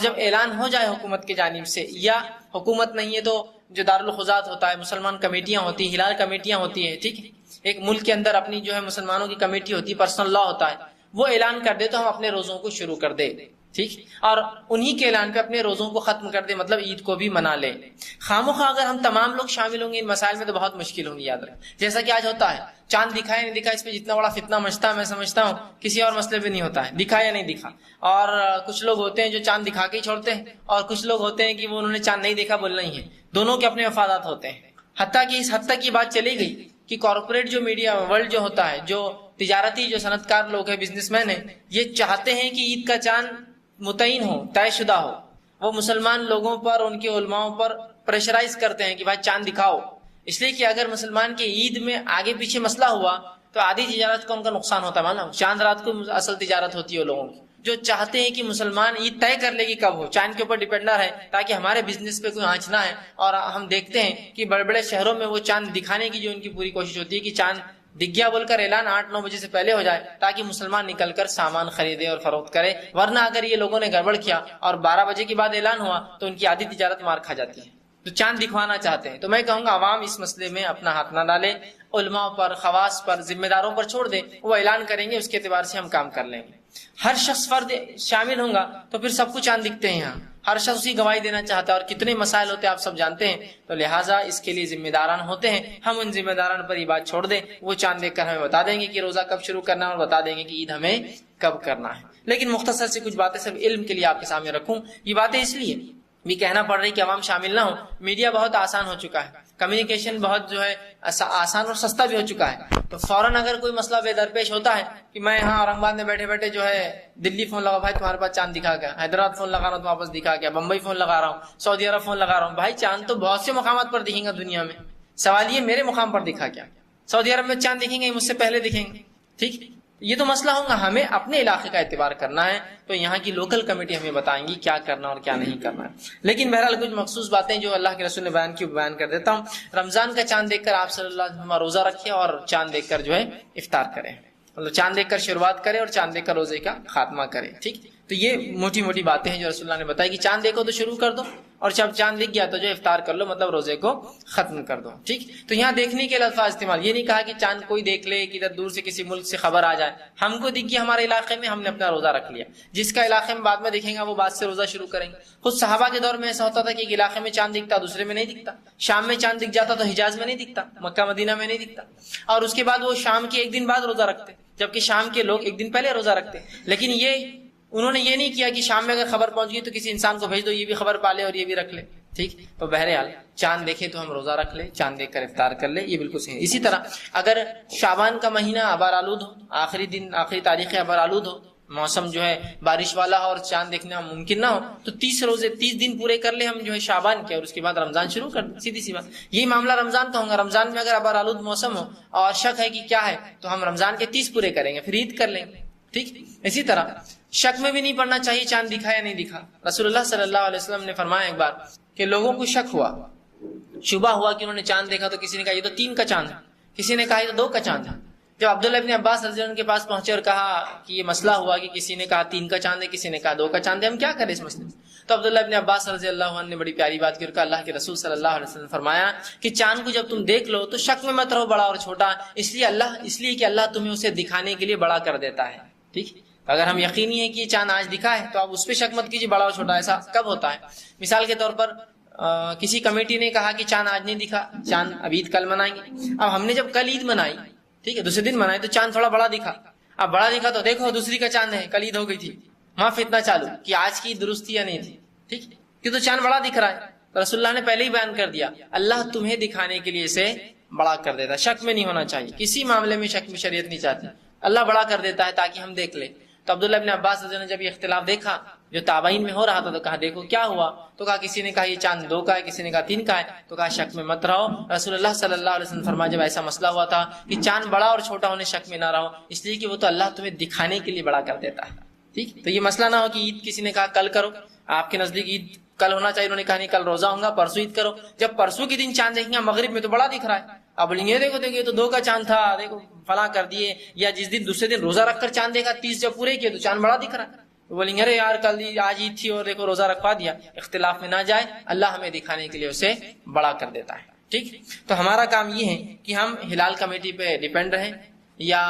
جب اعلان ہو جائے حکومت کی جانب سے، یا حکومت نہیں ہے تو جو دارالخزات ہوتا ہے، مسلمان کمیٹیاں ہوتی ہیں، ہلال کمیٹیاں ہوتی ہیں، ٹھیک ہے، ایک ملک کے اندر اپنی جو ہے مسلمانوں کی کمیٹی ہوتی ہے، پرسنل لا ہوتا ہے، وہ اعلان کر دے تو ہم اپنے روزوں کو شروع کر دے، ٹھیک، اور انہی کے اعلان پہ اپنے روزوں کو ختم کر دے، مطلب عید کو بھی منا لے۔ خامخواہ اگر ہم تمام لوگ شامل ہوں گے ان مسائل میں تو بہت مشکل ہوگی، یاد رکھیں، جیسا کہ آج ہوتا ہے، چاند دکھا یا نہیں دکھا، اس پہ جتنا بڑا فتنہ مچتا ہے میں سمجھتا ہوں کسی اور مسئلے پہ نہیں ہوتا ہے، دکھا یا نہیں دکھا۔ اور کچھ لوگ ہوتے ہیں جو چاند دکھا کے ہی چھوڑتے ہیں، اور کچھ لوگ ہوتے ہیں کہ وہ انہوں نے چاند نہیں دیکھا بولنا ہی ہے، دونوں کے اپنے مفادات ہوتے ہیں۔ حتیٰ کہ اس حد تک یہ بات چلی گئی کہ کارپوریٹ جو میڈیا ورلڈ جو ہوتا ہے، جو تجارتی جو صنعت کار لوگ ہیں، بزنس مین ہیں، یہ چاہتے ہیں کہ عید کا چاند متعین ہو، طے شدہ ہو، وہ مسلمان لوگوں پر، ان کے علماء پر پریشرائز کرتے ہیں کہ بھائی چاند دکھاؤ، اس لیے کہ اگر مسلمان کے عید میں آگے پیچھے مسئلہ ہوا تو آدھی تجارت کا ان کا نقصان ہوتا ہے، معلوم، چاند رات کو اصل تجارت ہوتی ہے لوگوں کی، جو چاہتے ہیں کہ مسلمان عید طے کر لے گی کب ہو، چاند کے اوپر ڈیپینڈ نہ رہے تاکہ ہمارے بزنس پہ کوئی آنچ نہ ہے۔ اور ہم دیکھتے ہیں کہ بڑے بڑے شہروں میں وہ چاند دکھانے کی جو ان کی پوری کوشش ہوتی ہے کہ چاند دکھ گیا بول کر اعلان 8-9 بجے سے پہلے ہو جائے تاکہ مسلمان نکل کر سامان خریدے اور فروخت کرے، ورنہ اگر یہ لوگوں نے گڑبڑ کیا اور 12 بجے کے بعد اعلان ہوا تو ان کی آدھی تجارت مار کھا جاتی ہے۔ تو چاند دکھوانا چاہتے ہیں تو میں کہوں گا عوام اس مسئلے میں اپنا ہاتھ نہ ڈالے، علماء پر، خواص پر، ذمہ داروں پر چھوڑ دے، وہ اعلان کریں گے، اس کے اعتبار سے ہم کام کر لیں گے۔ ہر شخص فرد شامل ہوں گا تو پھر سب کو چاند دکھتے ہیں، یہاں ہر شخص اسی گواہی دینا چاہتا ہے اور کتنے مسائل ہوتے ہیں آپ سب جانتے ہیں، تو لہٰذا اس کے لیے ذمہ داران ہوتے ہیں، ہم ان ذمہ داران پر یہ بات چھوڑ دیں، وہ چاند دیکھ کر ہمیں بتا دیں گے کہ روزہ کب شروع کرنا ہے اور بتا دیں گے کہ عید ہمیں کب کرنا ہے۔ لیکن مختصر سے کچھ باتیں سب علم کے لیے آپ کے سامنے رکھوں، یہ باتیں اس لیے بھی کہنا پڑ رہی کہ عوام شامل نہ ہو، میڈیا بہت آسان ہو چکا ہے، کمیونیکیشن بہت جو ہے آسان اور سستا بھی ہو چکا ہے، تو فوراً اگر کوئی مسئلہ بے درپیش ہوتا ہے کہ میں یہاں اورنگ آباد میں بیٹھے بیٹھے جو ہے دلی فون لگا، بھائی تمہارے پاس چاند دکھا گیا، حیدرآباد فون لگا رہا ہوں تو واپس دکھا گیا، بمبئی فون لگا رہا ہوں، سعودی عرب فون لگا رہا ہوں، بھائی چاند تو بہت سے مقامات پر دکھیں گا دنیا میں، سوال یہ میرے مقام پر دکھا کیا؟ سعودی عرب میں چاند دکھیں گے مجھ سے پہلے دکھیں گے، ٹھیک، یہ تو مسئلہ ہوگا، ہمیں اپنے علاقے کا اعتبار کرنا ہے، تو یہاں کی لوکل کمیٹی ہمیں بتائیں گی کیا کرنا اور کیا نہیں کرنا ہے۔ لیکن بہرحال کچھ مخصوص باتیں جو اللہ کے رسول نے بیان کی بیان کر دیتا ہوں۔ رمضان کا چاند دیکھ کر آپ صلی اللہ علیہ وسلم روزہ رکھے اور چاند دیکھ کر جو ہے افطار کریں، مطلب چاند دیکھ کر شروعات کرے اور چاند دیکھ کر روزے کا خاتمہ کرے، ٹھیک، تو یہ موٹی موٹی باتیں ہیں جو رسول اللہ نے بتائی کہ چاند دیکھو تو شروع کر دو، اور جب چاند دکھ گیا تو جو افطار کر لو، مطلب روزے کو ختم کر دو، ٹھیک۔ تو یہاں دیکھنے کے الفاظ استعمال، یہ نہیں کہا کہ چاند کوئی دیکھ لے کہ ادھر دور سے کسی ملک سے خبر آ جائے، ہم کو دکھ گیا ہمارے علاقے میں، ہم نے اپنا روزہ رکھ لیا، جس کا علاقے میں بعد میں دکھیں گا وہ بعد سے روزہ شروع کریں گے۔ خود صحابہ کے دور میں ایسا ہوتا تھا کہ ایک علاقے میں چاند دکھتا دوسرے میں نہیں دکھتا، شام میں چاند دکھ جاتا تو حجاز میں نہیں دکھتا، مکہ مدینہ میں نہیں دکھتا، اور اس کے بعد وہ شام کے ایک دن بعد روزہ رکھتے، جبکہ شام کے لوگ ایک دن پہلے روزہ رکھتے۔ لیکن انہوں نے یہ نہیں کیا کہ شام میں اگر خبر پہنچ گئی تو کسی انسان کو بھیج دو یہ بھی خبر پالے اور یہ بھی رکھ لے، ٹھیک۔ تو بہرحال چاند دیکھے تو ہم روزہ رکھ لیں، چاند دیکھ کر افطار کر لیں، یہ بالکل صحیح ہے۔ اسی طرح اگر شعبان کا مہینہ ابار آلود ہو، آخری تاریخ ابار آلود ہو، موسم جو ہے بارش والا ہو اور چاند دیکھنا ممکن نہ ہو، تو 30 دن پورے کر لیں ہم جو ہے شعبان کے، اور اس کے بعد رمضان شروع کر دیں، سیدھی سی بات۔ یہی معاملہ رمضان کا ہوگا، رمضان میں اگر ابار آلود موسم ہو اور شک ہے کہ کیا ہے تو ہم رمضان کے 30 پورے کریں گے، پھر عید کر لیں گے، ٹھیک۔ اسی طرح شک میں بھی نہیں پڑنا چاہیے چاند دکھا یا نہیں دکھا۔ رسول اللہ صلی اللہ علیہ وسلم نے فرمایا ایک بار کہ لوگوں کو شک ہوا، شبہ ہوا کہ انہوں نے چاند دیکھا، تو کسی نے کہا یہ تو 3 کا چاند ہے، کسی نے کہا یہ تو 2 کا چاند ہے۔ جب عبداللہ ابن عباس رضی اللہ عنہ کے پاس پہنچے اور کہا کہ یہ مسئلہ ہوا کہ کسی نے کہا 3 کا چاند ہے، کسی نے کہا 2 کا چاند ہے، ہم کیا کریں اس مسئلے میں؟ تو عبداللہ ابن عباس رضی اللہ عنہ نے بڑی پیاری بات کی اور کہا اللہ کے رسول صلی اللہ علیہ وسلم نے فرمایا کہ چاند کو جب تم دیکھ لو تو شک میں مت رہو بڑا اور چھوٹا، اس لیے کہ اللہ تمہیں اسے دکھانے کے لیے بڑا کر دیتا ہے، ٹھیک۔ اگر ہم یقینی ہے کہ یہ چاند آج دکھا ہے تو آپ اس پہ شک مت کیجیے بڑا اور چھوٹا ایسا کب ہوتا ہے۔ مثال کے طور پر کسی کمیٹی نے کہا کہ چاند آج نہیں دکھا، چاند اب عید کل منائیں گے۔ اب ہم نے جب کل عید منائی، ٹھیک ہے، دوسرے دن منائی تو چاند تھوڑا بڑا دکھا، اب بڑا دکھا تو دیکھو دوسری کا چاند ہے، کل عید ہو گئی تھی، وہاں فتنہ چالو کہ آج کی درستی یا نہیں تھی، ٹھیک، کیوں تو چاند بڑا دکھ رہا ہے۔ تو رسول اللہ نے پہلے ہی بیان کر دیا اللہ تمہیں دکھانے کے لیے اسے بڑا کر دیتا ہے، شک میں نہیں ہونا چاہیے، کسی معاملے میں شک میں شریعت نہیں چاہتی، اللہ بڑا کر دیتا ہے تاکہ ہم دیکھ لیں۔ تو عبداللہ ابن عباس رضی اللہ عنہ نے جب یہ اختلاف دیکھا جو تابعین میں ہو رہا تھا تو کہا دیکھو کیا ہوا، تو کہا کسی نے کہا یہ چاند 2 کا ہے، کسی نے کہا 3 کا ہے، تو کہا شک میں مت رہو۔ رسول اللہ صلی اللہ علیہ وسلم فرمایا جب ایسا مسئلہ ہوا تھا کہ چاند بڑا اور چھوٹا ہونے شک میں نہ رہو، اس لیے کہ وہ تو اللہ تمہیں دکھانے کے لیے بڑا کر دیتا ہے، ٹھیک۔ تو یہ مسئلہ نہ ہو کہ عید کسی نے کہا کل کرو، آپ کے نزدیک عید کل ہونا چاہیے، انہوں نے کہا نہیں کل روزہ ہوں گا پرسوں عید کرو، جب پرسوں کے دن چاند دیکھیں گے مغرب میں تو بڑا دکھ رہا ہے، اب بولیں گے دیکھو یہ تو 2 کا چاند تھا، دیکھو فلاں کر دیے، یا جس دن دوسرے دن روزہ رکھ کر چاند دیکھا 30 جب پورے کیے تو چاند بڑا دکھ رہا ہے، بولیں گے ارے یار کل آج عید تھی اور دیکھو روزہ رکھوا دیا. اختلاف میں نہ جائے, اللہ ہمیں دکھانے کے لیے اسے بڑا کر دیتا ہے. ٹھیک, تو ہمارا کام یہ ہے کہ ہم ہلال کمیٹی پہ ڈیپینڈ رہیں, یا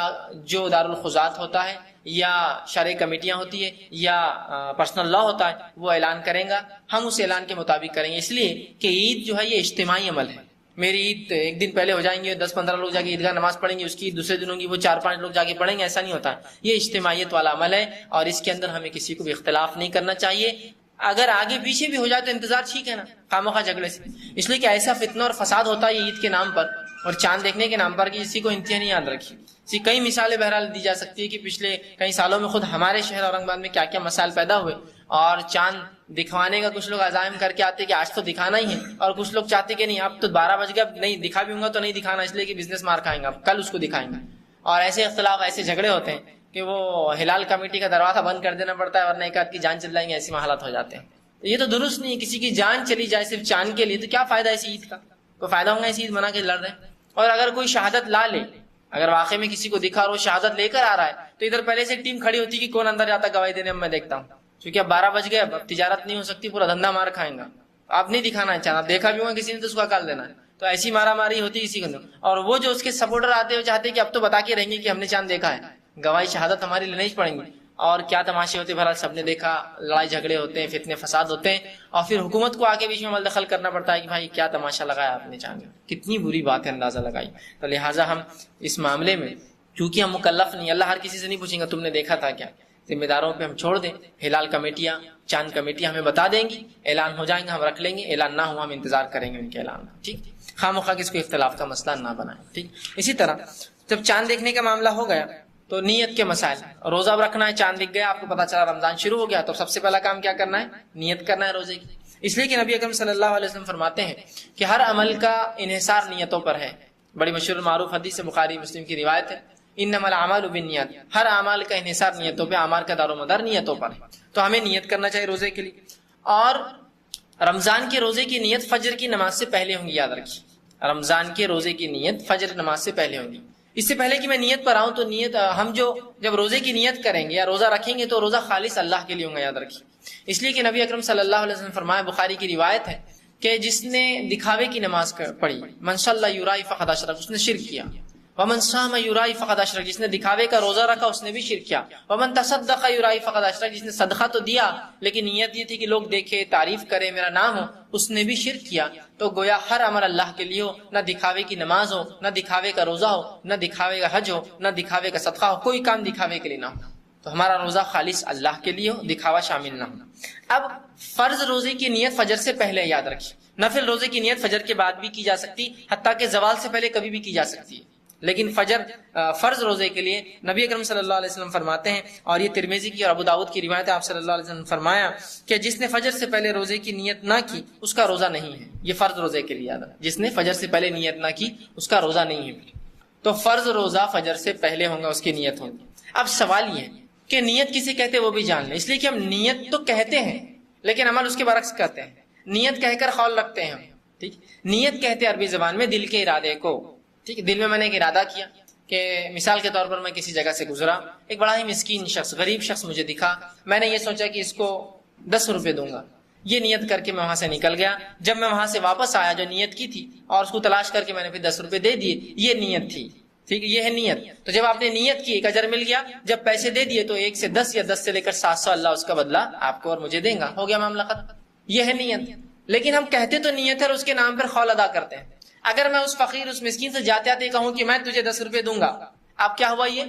جو دارالخزات ہوتا ہے یا شرعی کمیٹیاں ہوتی ہے یا پرسنل لا ہوتا ہے وہ اعلان کریں گا, ہم اس اعلان کے مطابق کریں گے. اس لیے کہ عید جو ہے یہ اجتماعی عمل ہے. میری عید ایک دن پہلے ہو جائیں گے, 10-15 لوگ جا کے عیدگاہ نماز پڑھیں گے, اس کی دوسرے دنوں کی وہ 4-5 لوگ جا کے پڑھیں گے, ایسا نہیں ہوتا. یہ اجتماعیت والا عمل ہے اور اس کے اندر ہمیں کسی کو بھی اختلاف نہیں کرنا چاہیے. اگر آگے پیچھے بھی ہو جائے تو انتظار ٹھیک ہے نا, خامخواہ جھگڑے سے. اس لیے کہ ایسا فتنہ اور فساد ہوتا ہے عید کے نام پر اور چاند دیکھنے کے نام پر کہ اسی کو انتہا نہیں یاد رکھی. اسی کئی مثالیں بہرحال دی جا سکتی ہے کہ پچھلے کئی سالوں میں خود ہمارے شہر اورنگ آباد میں کیا کیا مسائل پیدا ہوئے, اور چاند دکھوانے کا کچھ لوگ عزائم کر کے آتے کہ آج تو دکھانا ہی ہے, اور کچھ لوگ چاہتے کہ نہیں اب تو 12 بج گیا, نہیں دکھا بھی ہوں گا تو نہیں دکھانا اس لیے کہ بزنس مار کھائیں گا, اب کل اس کو دکھائیں گے. اور ایسے اختلاف ایسے جھگڑے ہوتے ہیں کہ وہ ہلال کمیٹی کا دروازہ بند کر دینا پڑتا ہے ورنہ ایک آدھ کی جان چل جائیں گے, ایسی حالات ہو جاتے ہیں. یہ تو درست نہیں ہے. کسی کی جان چلی جائے صرف چاند کے لیے تو کیا فائدہ ایسی عید کا, کوئی فائدہ ہوگا ایسی عید بنا کے لڑ رہے ہیں. اور اگر کوئی شہادت لا لے, اگر واقعی میں کسی کو دکھا اور وہ شہادت لے کر آ رہا ہے تو ادھر پہلے سے ایک ٹیم کھڑی ہوتی ہے کہ کون اندر جاتا گواہی دینے, میں دیکھتا ہوں کیونکہ اب 12 بج گئے, اب تجارت نہیں ہو سکتی, پورا دھندا مار کھائیں گا. آپ نہیں دکھانا ہے چاند, دیکھا بھی ہوگا کسی نے تو اس کو اکال دینا ہے, تو ایسی مارا ماری ہوتی کسی کو. اور وہ جو اس کے سپورٹر آتے ہوئے چاہتے ہیں کہ اب تو بتا کے رہیں گے کہ ہم نے چاند دیکھا ہے, گواہی شہادت ہماری لینی ہی پڑیں گی. اور کیا تماشے ہوتے, بہرحال سب نے دیکھا, لڑائی جھگڑے ہوتے ہیں, فتنے فساد ہوتے ہیں, اور پھر حکومت کو آگے بیچ میں عمل دخل کرنا پڑتا ہے کہ بھائی کیا تماشا لگایا آپ نے چاند, کتنی بری بات ہے, اندازہ لگائی. تو لہٰذا ہم اس معاملے میں چونکہ ہم مکلف نہیں, اللہ ہر کسی سے نہیں پوچھیں گا تم نے دیکھا تھا کیا, ذمہ داروں پہ ہم چھوڑ دیں. ہلال کمیٹیاں, چاند کمیٹیاں ہمیں بتا دیں گی, اعلان ہو جائیں گے ہم رکھ لیں گے, اعلان نہ ہوا ہم انتظار کریں گے ان کے اعلان. ٹھیک, خواہ مخواہ کس کو اختلاف کا مسئلہ نہ بنائیں. ٹھیک, اسی طرح جب چاند دیکھنے کا معاملہ ہو گیا تو نیت کے مسائل, روزہ رکھنا ہے, چاند دکھ گیا, آپ کو پتا چلا رمضان شروع ہو گیا, تو سب سے پہلا کام کیا کرنا ہے, نیت کرنا ہے روزے کی. اس لیے کہ نبی اکرم صلی اللہ علیہ وسلم فرماتے ہیں کہ ہر عمل کا انحصار نیتوں پر ہے. بڑی مشہور معروف حدیث ہے, بخاری مسلم کی روایت ہے, انما الاعمال بالنیات, ہر اعمال کا انحصار نیتوں پہ, اعمال کا دار و مدار نیتوں پر ہے. تو ہمیں نیت کرنا چاہیے روزے کے لیے. اور رمضان کے روزے کی نیت فجر کی نماز سے پہلے ہوں گی, یاد رکھیے, رمضان کے روزے کی نیت فجر نماز سے پہلے ہوں گی. اس سے پہلے کہ میں نیت پر آؤں تو نیت ہم جب روزے کی نیت کریں گے یا روزہ رکھیں گے تو روزہ خالص اللہ کے لیے ہوگا, یاد رکھیے. اس لیے کہ نبی اکرم صلی اللہ علیہ وسلم فرمایا, بخاری کی روایت ہے کہ جس نے دکھاوے کی نماز پڑھی, من صلی یرائی فقد اشرک, اس نے شرک کیا. ومن صام یرائی فقد اشرک, جس نے دکھاوے کا روزہ رکھا اس نے بھی شرک کیا. ومن تصدق یرائی فقد اشرک, جس نے صدقہ تو دیا لیکن نیت یہ تھی کہ لوگ دیکھے, تعریف کرے, میرا نام ہو, اس نے بھی شرک کیا. تو گویا ہر عمل اللہ کے لیے ہو, نہ دکھاوے کی نماز ہو, نہ دکھاوے کا روزہ ہو, نہ دکھاوے کا حج ہو, نہ دکھاوے کا صدقہ ہو, کوئی کام دکھاوے کے لیے نہ ہو, تو ہمارا روزہ خالص اللہ کے لیے ہو, دکھاوا شامل نہ ہو. اب فرض روزے کی نیت فجر سے پہلے, یاد رکھیے. نفل روزے کی نیت فجر کے بعد بھی کی جا سکتی, حتیٰ کہ زوال سے پہلے کبھی بھی کی جا سکتی ہے. لیکن فرض روزے کے لیے نبی اکرم صلی اللہ علیہ وسلم فرماتے ہیں, اور یہ ترمذی کی اور ابو داؤد کی روایت ہے, آپ صلی اللہ علیہ وسلم فرمایا کہ جس نے فجر سے پہلے روزے کی نیت نہ کی اس کا روزہ نہیں ہے. یہ فرض روزے کے لیے یاد ہے, جس نے فجر سے پہلے نیت نہ کی اس کا روزہ نہیں ہے. تو فرض روزہ فجر سے پہلے ہوں گا, اس کی نیت ہوگی. اب سوال یہ ہے کہ نیت کسے کہتے ہیں وہ بھی جان لیں, اس لیے کہ ہم نیت تو کہتے ہیں لیکن عمل اس کے برعکس کرتے ہیں. نیت کہہ کر قول رکھتے ہیں ہم, ٹھیک, نیت کہتے ہیں عربی زبان میں دل کے ارادے کو. ٹھیک, دل میں نے ایک ارادہ کیا کہ مثال کے طور پر میں کسی جگہ سے گزرا, ایک بڑا ہی مسکین شخص, غریب شخص مجھے دکھا, میں نے یہ سوچا کہ اس کو 10 روپے دوں گا. یہ نیت کر کے میں وہاں سے نکل گیا. جب میں وہاں سے واپس آیا جو نیت کی تھی اور اس کو تلاش کر کے میں نے پھر 10 روپے دے دیے, یہ نیت تھی. ٹھیک, یہ ہے نیت. تو جب آپ نے نیت کی ایک اجر مل گیا, جب پیسے دے دیے تو 1 سے 10 یا 10 سے لے کر 700 اللہ اس کا بدلہ آپ کو اور مجھے دیں گا, ہو گیا معاملہ ختم. یہ ہے نیت. لیکن ہم کہتے تو نیت ہے اور اس کے نام پر قول ادا کرتے ہیں. اگر میں اس فقیر اس مسکین سے جاتے آتے کہوں کہ میں تجھے 10 روپے دوں گا, اب کیا ہوا, یہ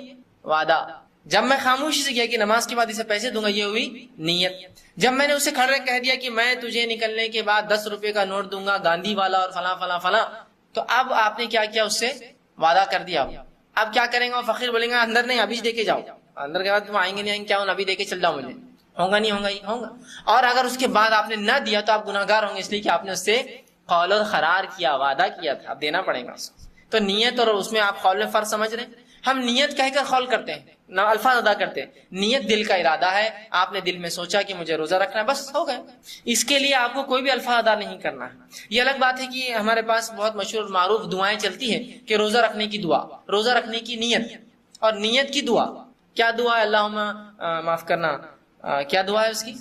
وعدہ. جب میں خاموشی سے کیا کہ نماز کے بعد اسے پیسے دوں گا, یہ ہوئی نیت. جب میں نے اسے کھڑے کہہ دیا کہ میں تجھے نکلنے کے بعد 10 روپے کا نوٹ دوں گا, گاندھی والا اور فلاں فلاں فلاں, تو اب آپ نے کیا کیا, اس سے وعدہ کر دیا. اب کیا کریں گے, وہ فقیر بولیں گے اندر نہیں, ابھی دے کے جاؤ. اندر کے بعد تم آئیں گے نہیں آئیں گے, کیا ابھی دے کے چل جاؤ, مجھے ہوگا نہیں ہوگا, یہ ہوگا. اور اگر اس کے بعد آپ نے نہ دیا تو آپ گناہگار ہوں گے, اس لیے کہ آپ نے اس سے قول اور قرار کیا, وعدہ کیا تھا, اب دینا پڑے گا. تو نیت اور اس میں آپ قول میں فرق سمجھ رہے ہیں. ہم نیت کہہ کر قول کرتے ہیں, نہ الفاظ ادا کرتے ہیں. نیت دل کا ارادہ ہے, آپ نے دل میں سوچا کہ مجھے روزہ رکھنا ہے, بس ہو گئے. اس کے لیے آپ کو کوئی بھی الفاظ ادا نہیں کرنا ہے. یہ الگ بات ہے کہ ہمارے پاس بہت مشہور معروف دعائیں چلتی ہیں کہ روزہ رکھنے کی دعا, روزہ رکھنے کی نیت اور نیت کی دعا. کیا دعا ہے, اللہم معاف کرنا, کیا دعا ہے اس کی؟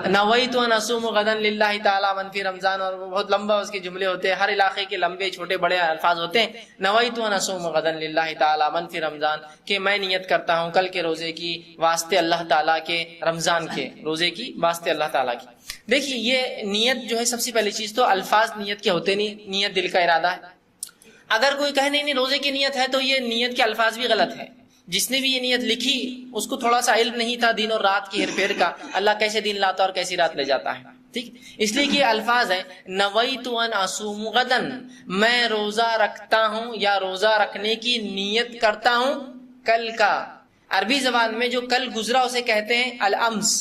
نویت ان اصوم غدا للہ تعالی من فی رمضان، اور بہت لمبا اس کے جملے ہوتے ہیں، ہر علاقے کے لمبے چھوٹے بڑے الفاظ ہوتے ہیں. نویت ان اصوم غدا للہ تعالی من فی رمضان، کہ میں نیت کرتا ہوں کل کے روزے کی واسطے اللہ تعالیٰ کے، رمضان کے روزے کی واسطے اللہ تعالیٰ کی. دیکھیے یہ نیت جو ہے سب سے پہلی چیز تو الفاظ نیت کے ہوتے نہیں، نیت دل کا ارادہ ہے. اگر کوئی کہے نہیں روزے کی نیت ہے تو یہ نیت کے الفاظ بھی غلط ہے. جس نے بھی یہ نیت لکھی اس کو تھوڑا سا علم نہیں تھا دن اور رات کی ہیر پھیر کا، اللہ کیسے دن لاتا اور کیسی رات لے جاتا ہے. ٹھیک، اس لیے کہ الفاظ ہے نویت ان اصوم غدا، میں روزہ رکھتا ہوں یا روزہ رکھنے کی نیت کرتا ہوں کل کا. عربی زبان میں جو کل گزرا اسے کہتے ہیں الامس،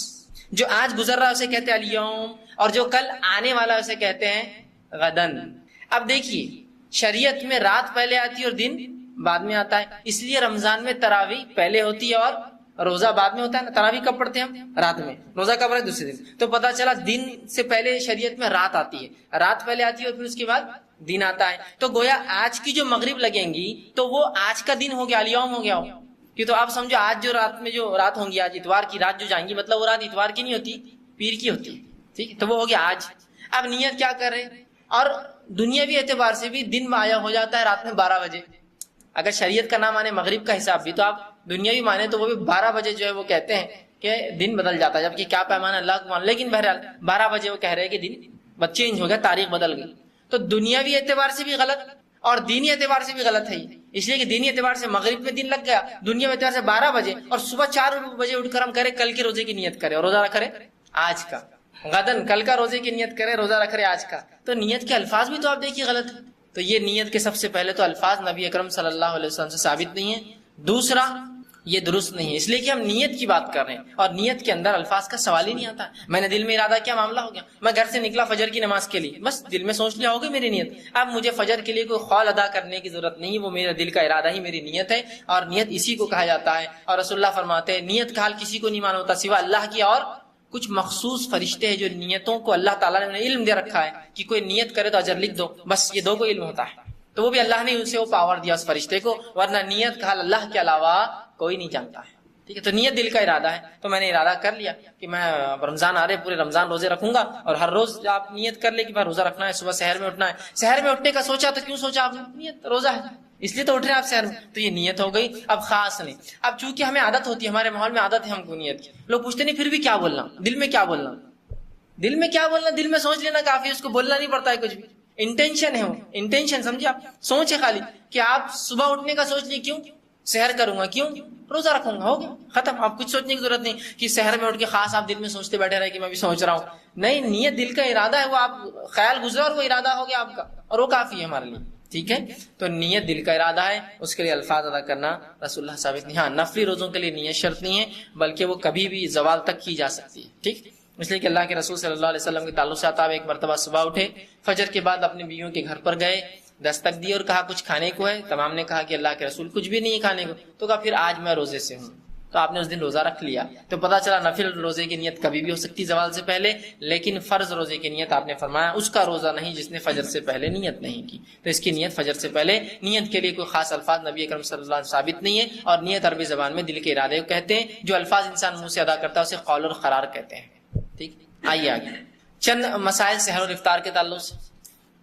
جو آج گزر رہا اسے کہتے ہیں الیوم، اور جو کل آنے والا اسے کہتے ہیں غدن. اب دیکھیے شریعت میں رات پہلے آتی ہے اور دن بعد میں آتا ہے، اس لیے رمضان میں تراویح پہلے ہوتی ہے اور روزہ بعد میں ہوتا ہے نا. تراویح کب پڑھتے ہیں ہم؟ رات میں. روزہ کب ہے؟ دوسرے دن. تو پتا چلا دن سے پہلے شریعت میں رات آتی ہے، رات پہلے آتی ہے اور پھر اس کے بعد دن آتا ہے. تو گویا آج کی جو مغرب لگیں گی تو وہ آج کا دن ہو گیا، الیوم ہو گیا ہو. کہ تو آپ سمجھو آج جو رات میں جو رات ہوں گی، آج اتوار کی رات جو جائیں گی، مطلب وہ رات اتوار کی نہیں ہوتی، پیر کی ہوتی. ٹھیک، تو وہ ہو گیا آج. اب نیت کیا کر رہے، اور دنیاوی اعتبار سے بھی دن آیا ہو جاتا ہے رات میں 12 بجے. اگر شریعت کا نام مانے مغرب کا حساب بھی، تو آپ دنیاوی مانے تو وہ بھی 12 بجے جو ہے وہ کہتے ہیں کہ دن بدل جاتا ہے، جبکہ کیا پیمانہ اللہ کو مان. لیکن بہرحال 12 بجے وہ کہہ رہے ہیں کہ دن چینج ہو گیا، تاریخ بدل گئی. تو دنیاوی اعتبار سے بھی غلط اور دینی اعتبار سے بھی غلط ہے، اس لیے کہ دینی اعتبار سے مغرب میں دن لگ گیا، دنیا اعتبار سے 12 بجے، اور صبح 4 بجے اٹھ کر ہم کرے کل کے روزے کی نیت کرے اور روزہ رکھ رہے آج کا. غدن کل کا روزے کی نیت کرے، روزہ رکھ رہے آج کا. تو نیت کے الفاظ بھی تو آپ دیکھیے غلط ہے. تو یہ نیت کے سب سے پہلے تو الفاظ نبی اکرم صلی اللہ علیہ وسلم سے ثابت نہیں ہے. دوسرا یہ درست نہیں ہے، اس لیے کہ ہم نیت کی بات کر رہے ہیں اور نیت کے اندر الفاظ کا سوال ہی نہیں آتا. میں نے دل میں ارادہ کیا، معاملہ ہو گیا. میں گھر سے نکلا فجر کی نماز کے لیے، بس دل میں سوچ لیا ہوگی میری نیت. اب مجھے فجر کے لیے کوئی قول ادا کرنے کی ضرورت نہیں، وہ میرا دل کا ارادہ ہی میری نیت ہے. اور نیت اسی کو کہا جاتا ہے. اور رسول اللہ فرماتے ہیں نیت کا حال کسی کو نہیں معلوم ہوتا سوا اللہ کی، اور کچھ مخصوص فرشتے ہیں جو نیتوں کو اللہ تعالیٰ نے انہیں علم دے رکھا ہے کہ کوئی نیت کرے تو اجر لکھ دو، بس یہ 2 کو علم ہوتا ہے. تو وہ بھی اللہ نے اسے وہ پاور دیا اس فرشتے کو، ورنہ نیت کا حال اللہ کے علاوہ کوئی نہیں جانتا ہے. ٹھیک ہے، تو نیت دل کا ارادہ ہے. تو میں نے ارادہ کر لیا کہ میں رمضان آ رہے پورے رمضان روزے رکھوں گا، اور ہر روز آپ نیت کر لے کہ روزہ رکھنا ہے. صبح سحر میں اٹھنا ہے، سحر میں اٹھنے کا سوچا تو کیوں سوچا آپ نے؟ نیت روزہ ہے اس لیے تو اٹھ رہے ہیں آپ سحر میں، تو یہ نیت ہو گئی. اب خاص نہیں. اب چونکہ ہمیں عادت ہوتی ہے، ہمارے ماحول میں عادت ہے ہم کو نیت کی. لوگ پوچھتے نہیں پھر بھی کیا بولنا، دل میں کیا بولنا، دل میں کیا بولنا، دل میں سوچ لینا کافی، اس کو بولنا نہیں پڑتا ہے کچھ بھی. انٹینشن ہے، وہ انٹینشن سمجھے آپ، سوچ ہے خالی کہ آپ صبح اٹھنے کا سوچ لیے کیوں سحر کروں گا، کیوں روزہ رکھوں گا، ہو گیا ختم. آپ کچھ سوچنے کی ضرورت نہیں کہ سحر میں اٹھ کے خاص آپ دل میں سوچتے بیٹھے رہے کہ میں بھی سوچ رہا ہوں. نہیں، نیت دل کا ارادہ ہے، وہ آپ خیال گزرا اور وہ ارادہ ہو گیا آپ کا، اور وہ کافی ہے ہمارے لیے. ٹھیک ہے، تو نیت دل کا ارادہ ہے، اس کے لیے الفاظ ادا کرنا رسول اللہ ثابت نہیں. ہاں نفلی روزوں کے لیے نیت شرط نہیں ہے، بلکہ وہ کبھی بھی زوال تک کی جا سکتی ہے. ٹھیک، اس لیے کہ اللہ کے رسول صلی اللہ علیہ وسلم کے تعلق سے آتا ہے، ایک مرتبہ صبح اٹھے، فجر کے بعد اپنے بیویوں کے گھر پر گئے، دستک دی اور کہا کچھ کھانے کو ہے. تمام نے کہا کہ اللہ کے رسول کچھ بھی نہیں ہے کھانے کو. تو کہا پھر آج میں روزے سے ہوں. تو آپ نے اس دن روزہ رکھ لیا. تو پتا چلا نفل روزے کی نیت کبھی بھی ہو سکتی زوال سے پہلے، لیکن فرض روزے کی نیت آپ نے فرمایا اس کا روزہ نہیں جس نے فجر سے پہلے نیت نہیں کی. تو اس کی نیت فجر سے پہلے. نیت کے لیے کوئی خاص الفاظ نبی اکرم صلی اللہ علیہ وسلم ثابت نہیں ہے. اور نیت عربی زبان میں دل کے ارادے کو کہتے ہیں. جو الفاظ انسان منہ سے ادا کرتا ہے اسے قول اور قرار کہتے ہیں. ٹھیک، آئیے آگے چند مسائل سحر اور افطار کے تعلق سے،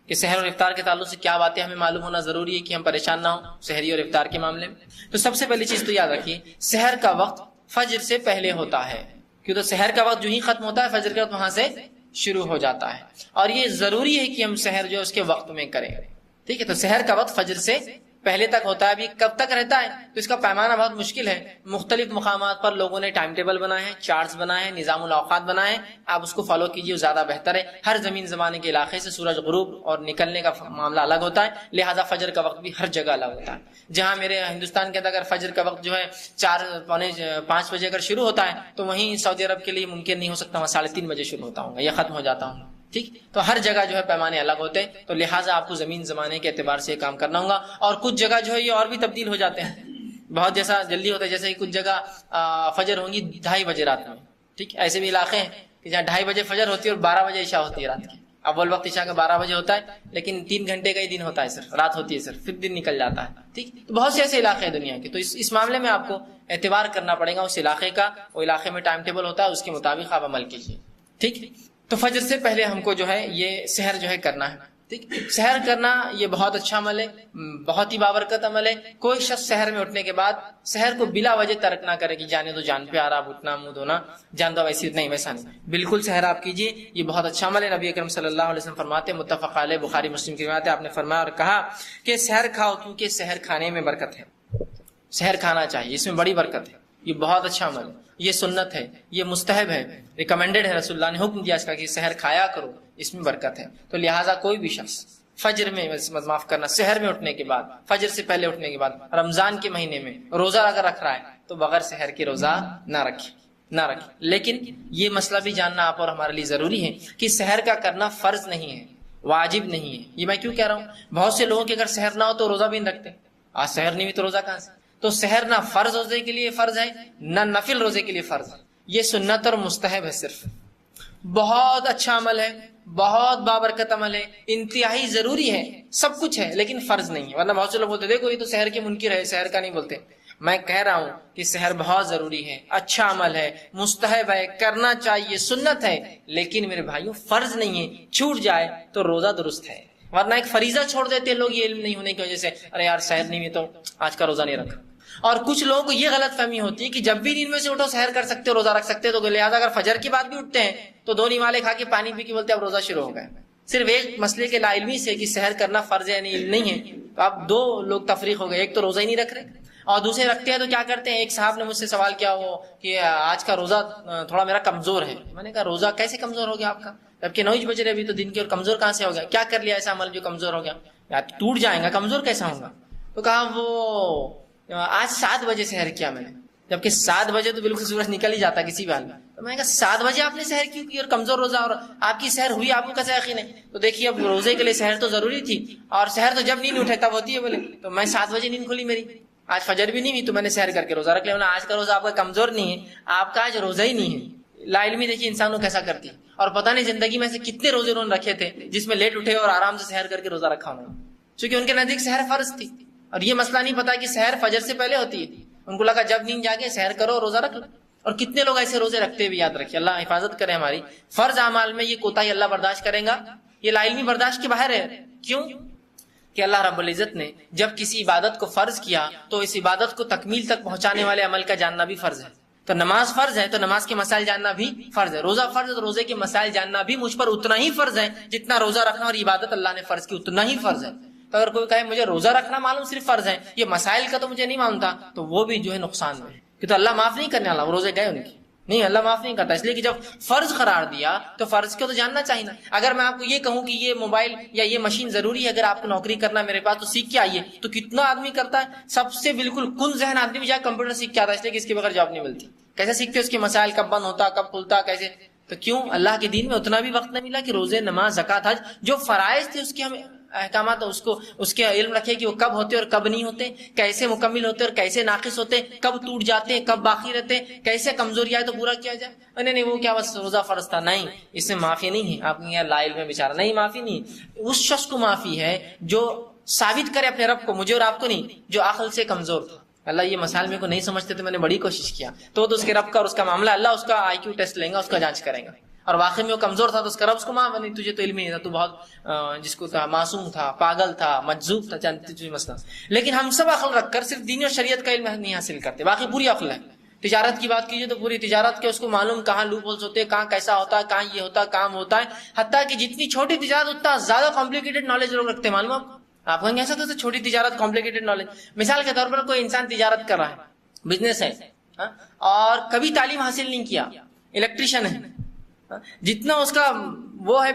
کہ سحر اور افطار کے تعلق سے کیا باتیں ہمیں معلوم ہونا ضروری ہے کہ ہم پریشان نہ ہوں سحری اور افطار کے معاملے میں. تو سب سے پہلی چیز تو یاد رکھیے سحر کا وقت فجر سے پہلے ہوتا ہے، کیوں تو سحر کا وقت جو ہی ختم ہوتا ہے فجر کا وقت وہاں سے شروع ہو جاتا ہے. اور یہ ضروری ہے کہ ہم سحر جو اس کے وقت میں کریں. ٹھیک ہے، تو سحر کا وقت فجر سے پہلے تک ہوتا ہے. ابھی کب تک رہتا ہے تو اس کا پیمانہ بہت مشکل ہے. مختلف مقامات پر لوگوں نے ٹائم ٹیبل بنائے ہیں، چارٹس بنائے ہیں، نظام الاوقات بنائے ہیں. آپ اس کو فالو کیجیے، زیادہ بہتر ہے. ہر زمین زمانے کے علاقے سے سورج غروب اور نکلنے کا معاملہ الگ ہوتا ہے، لہٰذا فجر کا وقت بھی ہر جگہ الگ ہوتا ہے. جہاں میرے ہندوستان کے اندر اگر فجر کا وقت جو ہے 4-5 بجے اگر شروع ہوتا ہے تو وہیں سعودی عرب کے لیے ممکن نہیں ہو سکتا، وہاں 3:30 بجے شروع ہوتا ہوں گا یا ختم ہو جاتا ہوں. ٹھیک، تو ہر جگہ جو ہے پیمانے الگ ہوتے ہیں. تو لہٰذا آپ کو زمین زمانے کے اعتبار سے یہ کام کرنا ہوگا. اور کچھ جگہ جو ہے یہ اور بھی تبدیل ہو جاتے ہیں، بہت جیسا جلدی ہوتا ہے. جیسے کچھ جگہ فجر ہوں گی 2:30 بجے رات میں. ٹھیک، ایسے بھی علاقے ہیں کہ جہاں 2:30 بجے فجر ہوتی ہے اور 12 بجے عشاء ہوتی ہے رات کی. اول وقت عشاء کا 12 بجے ہوتا ہے، لیکن 3 گھنٹے کا ہی دن ہوتا ہے، صرف رات ہوتی ہے، صرف پھر دن نکل جاتا ہے. ٹھیک، تو بہت سے ایسے علاقے ہیں دنیا کے. تو اس معاملے میں آپ کو اعتبار کرنا پڑے گا اس علاقے کا، وہ علاقے میں ٹائم ٹیبل ہوتا ہے، اس کے مطابق آپ عمل کیجیے. ٹھیک، تو فجر سے پہلے ہم کو جو ہے یہ سحر جو ہے کرنا ہے. ٹھیک، سحر کرنا یہ بہت اچھا عمل ہے، بہت ہی بابرکت عمل ہے. کوئی شخص سحر میں اٹھنے کے بعد سحر کو بلا وجہ ترک نہ کرے کہ جانے تو جان پہ آ رہا، اب اٹھنا منہ دھونا جان دو، ویسی نہیں، ویسا نہیں. بالکل سحر آپ کیجیے، یہ بہت اچھا عمل ہے. نبی اکرم صلی اللہ علیہ وسلم فرماتے ہیں، متفق علیہ، بخاری مسلم کی روایت ہے، آپ نے فرمایا اور کہا کہ سحر کھاؤ کیونکہ سحر کھانے میں برکت ہے. سحر کھانا چاہیے، اس میں بڑی برکت ہے. یہ بہت اچھا عمل ہے، یہ سنت ہے، یہ مستحب ہے، ریکمینڈڈ ہے. رسول اللہ نے حکم دیا اس کا کہ سحر کھایا کرو، اس میں برکت ہے. تو لہٰذا کوئی بھی شخص فجر میں معاف کرنا، سحر میں اٹھنے کے بعد، فجر سے پہلے اٹھنے کے بعد، رمضان کے مہینے میں روزہ اگر رکھ رہا ہے تو بغیر سحر کے روزہ نہ رکھے. لیکن یہ مسئلہ بھی جاننا آپ اور ہمارے لیے ضروری ہے کہ سحر کا کرنا فرض نہیں ہے، واجب نہیں ہے. یہ میں کیوں کہہ رہا ہوں؟ بہت سے لوگوں کے اگر سحر نہ ہو تو روزہ بھی نہیں رکھتے. آج سحر نہیں ہوئی تو روزہ کہاں سے؟ تو سحر نہ فرض روزے کے لیے فرض ہے، نہ نفل روزے کے لیے فرض ہے. یہ سنت اور مستحب ہے. صرف بہت اچھا عمل ہے، بہت بابرکت عمل ہے، انتہائی ضروری ہے، سب کچھ ہے، لیکن فرض نہیں ہے. ورنہ بہت سے لوگ بولتے دیکھو یہ تو سحر کے منکر ہے، سحر کا نہیں بولتے. میں کہہ رہا ہوں کہ سحر بہت ضروری ہے، اچھا عمل ہے، مستحب ہے، کرنا چاہیے، سنت ہے، لیکن میرے بھائیوں فرض نہیں ہے. چھوٹ جائے تو روزہ درست ہے. ورنہ ایک فریضہ چھوڑ دیتے ہیں لوگ یہ علم نہیں ہونے کی وجہ سے، ارے یار سحر نہیں ہوئی تو آج کا روزہ نہیں رکھا. اور کچھ لوگوں کو یہ غلط فہمی ہوتی ہے کہ جب بھی نیند میں سے اٹھو سحر کر سکتے ہو، روزہ رکھ سکتے ہو. تو لہٰذا اگر فجر کی بات بھی اٹھتے ہیں تو دو نوالے کھا کے پانی پی کے بولتے اب روزہ شروع ہو گیا. صرف ایک مسئلے کے لا علمی سے کہ سحر کرنا فرض ہے یعنی علم نہیں ہے. تو اب دو لوگ تفریق ہو گئے، ایک تو روزہ ہی نہیں رکھ رہے اور دوسرے رکھتے ہیں تو کیا کرتے ہیں. ایک صاحب نے مجھ سے سوال کیا وہ کہ آج کا روزہ تھوڑا میرا کمزور ہے. میں نے کہا روزہ کیسے کمزور ہو گیا آپ کا؟ جبکہ 9 بج رہے ابھی تو دن کے، اور کمزور کہاں سے ہو گیا؟ کیا کر لیا ایسا عمل جو کمزور ہو گیا؟ یا ٹوٹ جائیں گا، کمزور کیسا ہوگا؟ تو کہا وہ آج 7 بجے سحر کیا میں نے. جبکہ 7 بجے تو بالکل سورج نکل ہی جاتا کسی بھی حال میں. تو میں نے کہا 7 بجے آپ نے سحر کیوں کی اور کمزور روزہ، اور آپ کی سحر ہوئی آپ کو کیسا یقین ہے؟ تو دیکھیے اب روزے کے لیے سحر تو ضروری تھی، اور سحر تو جب نیند اٹھے تب ہوتی ہے. بولے تو میں 7 بجے نیند کھلی میری، آج فجر بھی نہیں ہوئی تو میں نے سحر کر کے روزہ رکھ لیا. آج کا روزہ آپ کا کمزور نہیں ہے، آپ کا آج روزہ ہی نہیں ہے. لا علمی دیکھیے انسانوں کیسا کرتی ہے. اور پتہ نہیں زندگی میں سے کتنے روزے انہوں نے رکھے تھے جس میں لیٹ اٹھے اور آرام سے سحر کر کے روزہ رکھا انہوں نے، چونکہ ان کے نزدیک سحر فرض تھی. اور یہ مسئلہ نہیں پتا کہ سحر فجر سے پہلے ہوتی ہے. ان کو لگا جب نیند جاگے سحر کرو روزہ رکھ لو. اور کتنے لوگ ایسے روزے رکھتے بھی، یاد رکھیے. اللہ حفاظت کرے ہماری. فرض اعمال میں یہ کوتاہی اللہ برداشت کرے گا، یہ لا علمی برداشت کے باہر ہے. کیوں؟ کہ اللہ رب العزت نے جب کسی عبادت کو فرض کیا تو اس عبادت کو تکمیل تک پہنچانے والے عمل کا جاننا بھی فرض ہے. تو نماز فرض ہے تو نماز کے مسائل جاننا بھی فرض ہے. روزہ فرض ہے تو روزے کے مسائل جاننا بھی مجھ پر اتنا ہی فرض ہے جتنا روزہ رکھنا اور عبادت اللہ نے فرض کی اتنا ہی فرض ہے. تو اگر کوئی کہے مجھے روزہ رکھنا معلوم صرف فرض ہے، یہ مسائل کا تو مجھے نہیں معلوم تھا، تو وہ بھی جو ہے نقصان میں ہے. کہ تو اللہ معاف نہیں کرنے والا، وہ روزے گئے ان کی نہیں، اللہ معاف نہیں کرتا. اس لیے کہ جب فرض قرار دیا تو فرض کو تو جاننا چاہیے نا. اگر میں آپ کو یہ کہوں کہ یہ موبائل یا یہ مشین ضروری ہے اگر آپ کو نوکری کرنا میرے پاس تو سیکھ کے آئیے، تو کتنا آدمی کرتا ہے؟ سب سے بالکل کن ذہن آدمی بھی جا کمپیوٹر سیکھ کے آتا ہے، اس لیے کہ اس کے بغیر جاب نہیں ملتی. کیسے سیکھتے اس کے مسائل کب بند ہوتا کب کھلتا کیسے؟ تو کیوں اللہ کے دین میں اتنا بھی وقت نہ ملا کہ روزے نماز زکوٰۃ حج جو فرائض تھے اس کے ہم احکامات اس کے علم رکھے کہ وہ کب ہوتے اور کب نہیں ہوتے، کیسے مکمل ہوتے اور کیسے ناقص ہوتے، کب ٹوٹ جاتے کب باقی رہتے، کیسے کمزوری آئے تو پورا کیا جائے. نہیں وہ کیا بس روزہ فرض تھا، نہیں، اس میں معافی نہیں ہے. آپ کے لا علم میں بیچارہ، نہیں معافی نہیں. اس شخص کو معافی ہے جو ثابت کرے اپنے رب کو، مجھے اور آپ کو نہیں، جو عقل سے کمزور تھا. اللہ یہ مسائل میرے کو نہیں سمجھتے تو میں نے بڑی کوشش کیا، تو اس کے رب کا اور اس کا معاملہ اللہ اس کا آئی کیو ٹیسٹ لیں گا، اس کا جانچ کریں گا. اور واقعی میں وہ کمزور تھا تو اس کا رب اس کو معاف نہیں، تجھے تو علم نہیں تھا، تو بہت جس کو تھا معصوم تھا، پاگل تھا، مجذوب تھا، جانتے تجھے مسئلہ. لیکن ہم سب عقل رکھ کر صرف دین اور شریعت کا علم نہیں حاصل کرتے، باقی پوری عقل ہے. تجارت کی بات کیجیے تو پوری تجارت کے اس کو معلوم کہاں لوپ ہولز ہوتے ہیں، کہاں کیسا ہوتا ہے، کہاں یہ ہوتا ہے کام ہوتا ہے. حتیٰ کہ جتنی چھوٹی تجارت اتنا زیادہ کمپلیکیٹڈ نالج لوگ رکھتے ہیں. معلوم آپ کہیں ایسا تو چھوٹی تجارت کمپلیکیٹڈ نالج. مثال کے طور پر کوئی انسان تجارت کر رہا ہے، بزنس ہے، اور کبھی تعلیم حاصل نہیں کیا، الیکٹریشین ہے، جتنا اس کا وہ ہے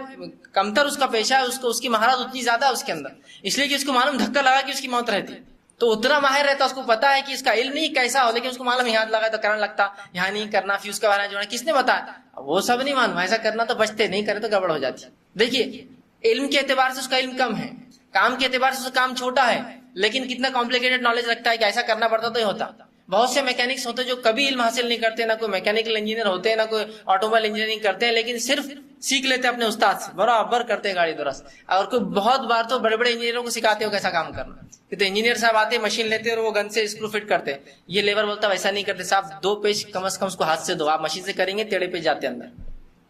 کمتر اس کا پیشہ ہے، اس کی مہارت اتنی زیادہ ہے اس کے اندر، اس لیے کہ اس کو معلوم دھکا لگا کہ اس کی موت رہتی تو اتنا ماہر رہتا، اس کو پتا ہے کہ اس کا علم نہیں کیسا ہو، لیکن اس کو معلوم یہاں لگا تو کرنے لگتا، یہاں نہیں کرنا، فیوز کا بارے میں کس نے بتایا، وہ سب نہیں معلوم، ایسا کرنا تو بچتے، نہیں کرے تو گڑبڑ ہو جاتی. دیکھیے علم کے اعتبار سے اس کا علم کم ہے، کام کے اعتبار سے اس کا کام چھوٹا ہے، لیکن کتنا کمپلیکیٹڈ نالج رکھتا ہے کہ ایسا کرنا پڑتا تو یہ ہوتا. بہت سے میکینکس ہوتے ہیں جو کبھی علم حاصل نہیں کرتے، نہ کوئی میکینیکل انجینئر ہوتے ہیں، نہ کوئی آٹو موبائل انجینئرنگ کرتے ہیں، لیکن صرف سیکھ لیتے ہیں اپنے استاد سے، برابر کرتے ہیں گاڑی درست. اور کوئی بہت بار تو بڑے بڑے انجینئروں کو سکھاتے ہو کیسا کام کرنا. تو انجینئر صاحب آتے ہیں، مشین لیتے ہیں اور وہ گن سے اسکرو فٹ کرتے ہیں. یہ لیبر بولتا ہے ویسا نہیں کرتے صاحب، 2 پیچ کم از کم اس کو ہاتھ سے دو، آپ مشین سے کریں گے ٹیڑھے پیچ جاتے اندر،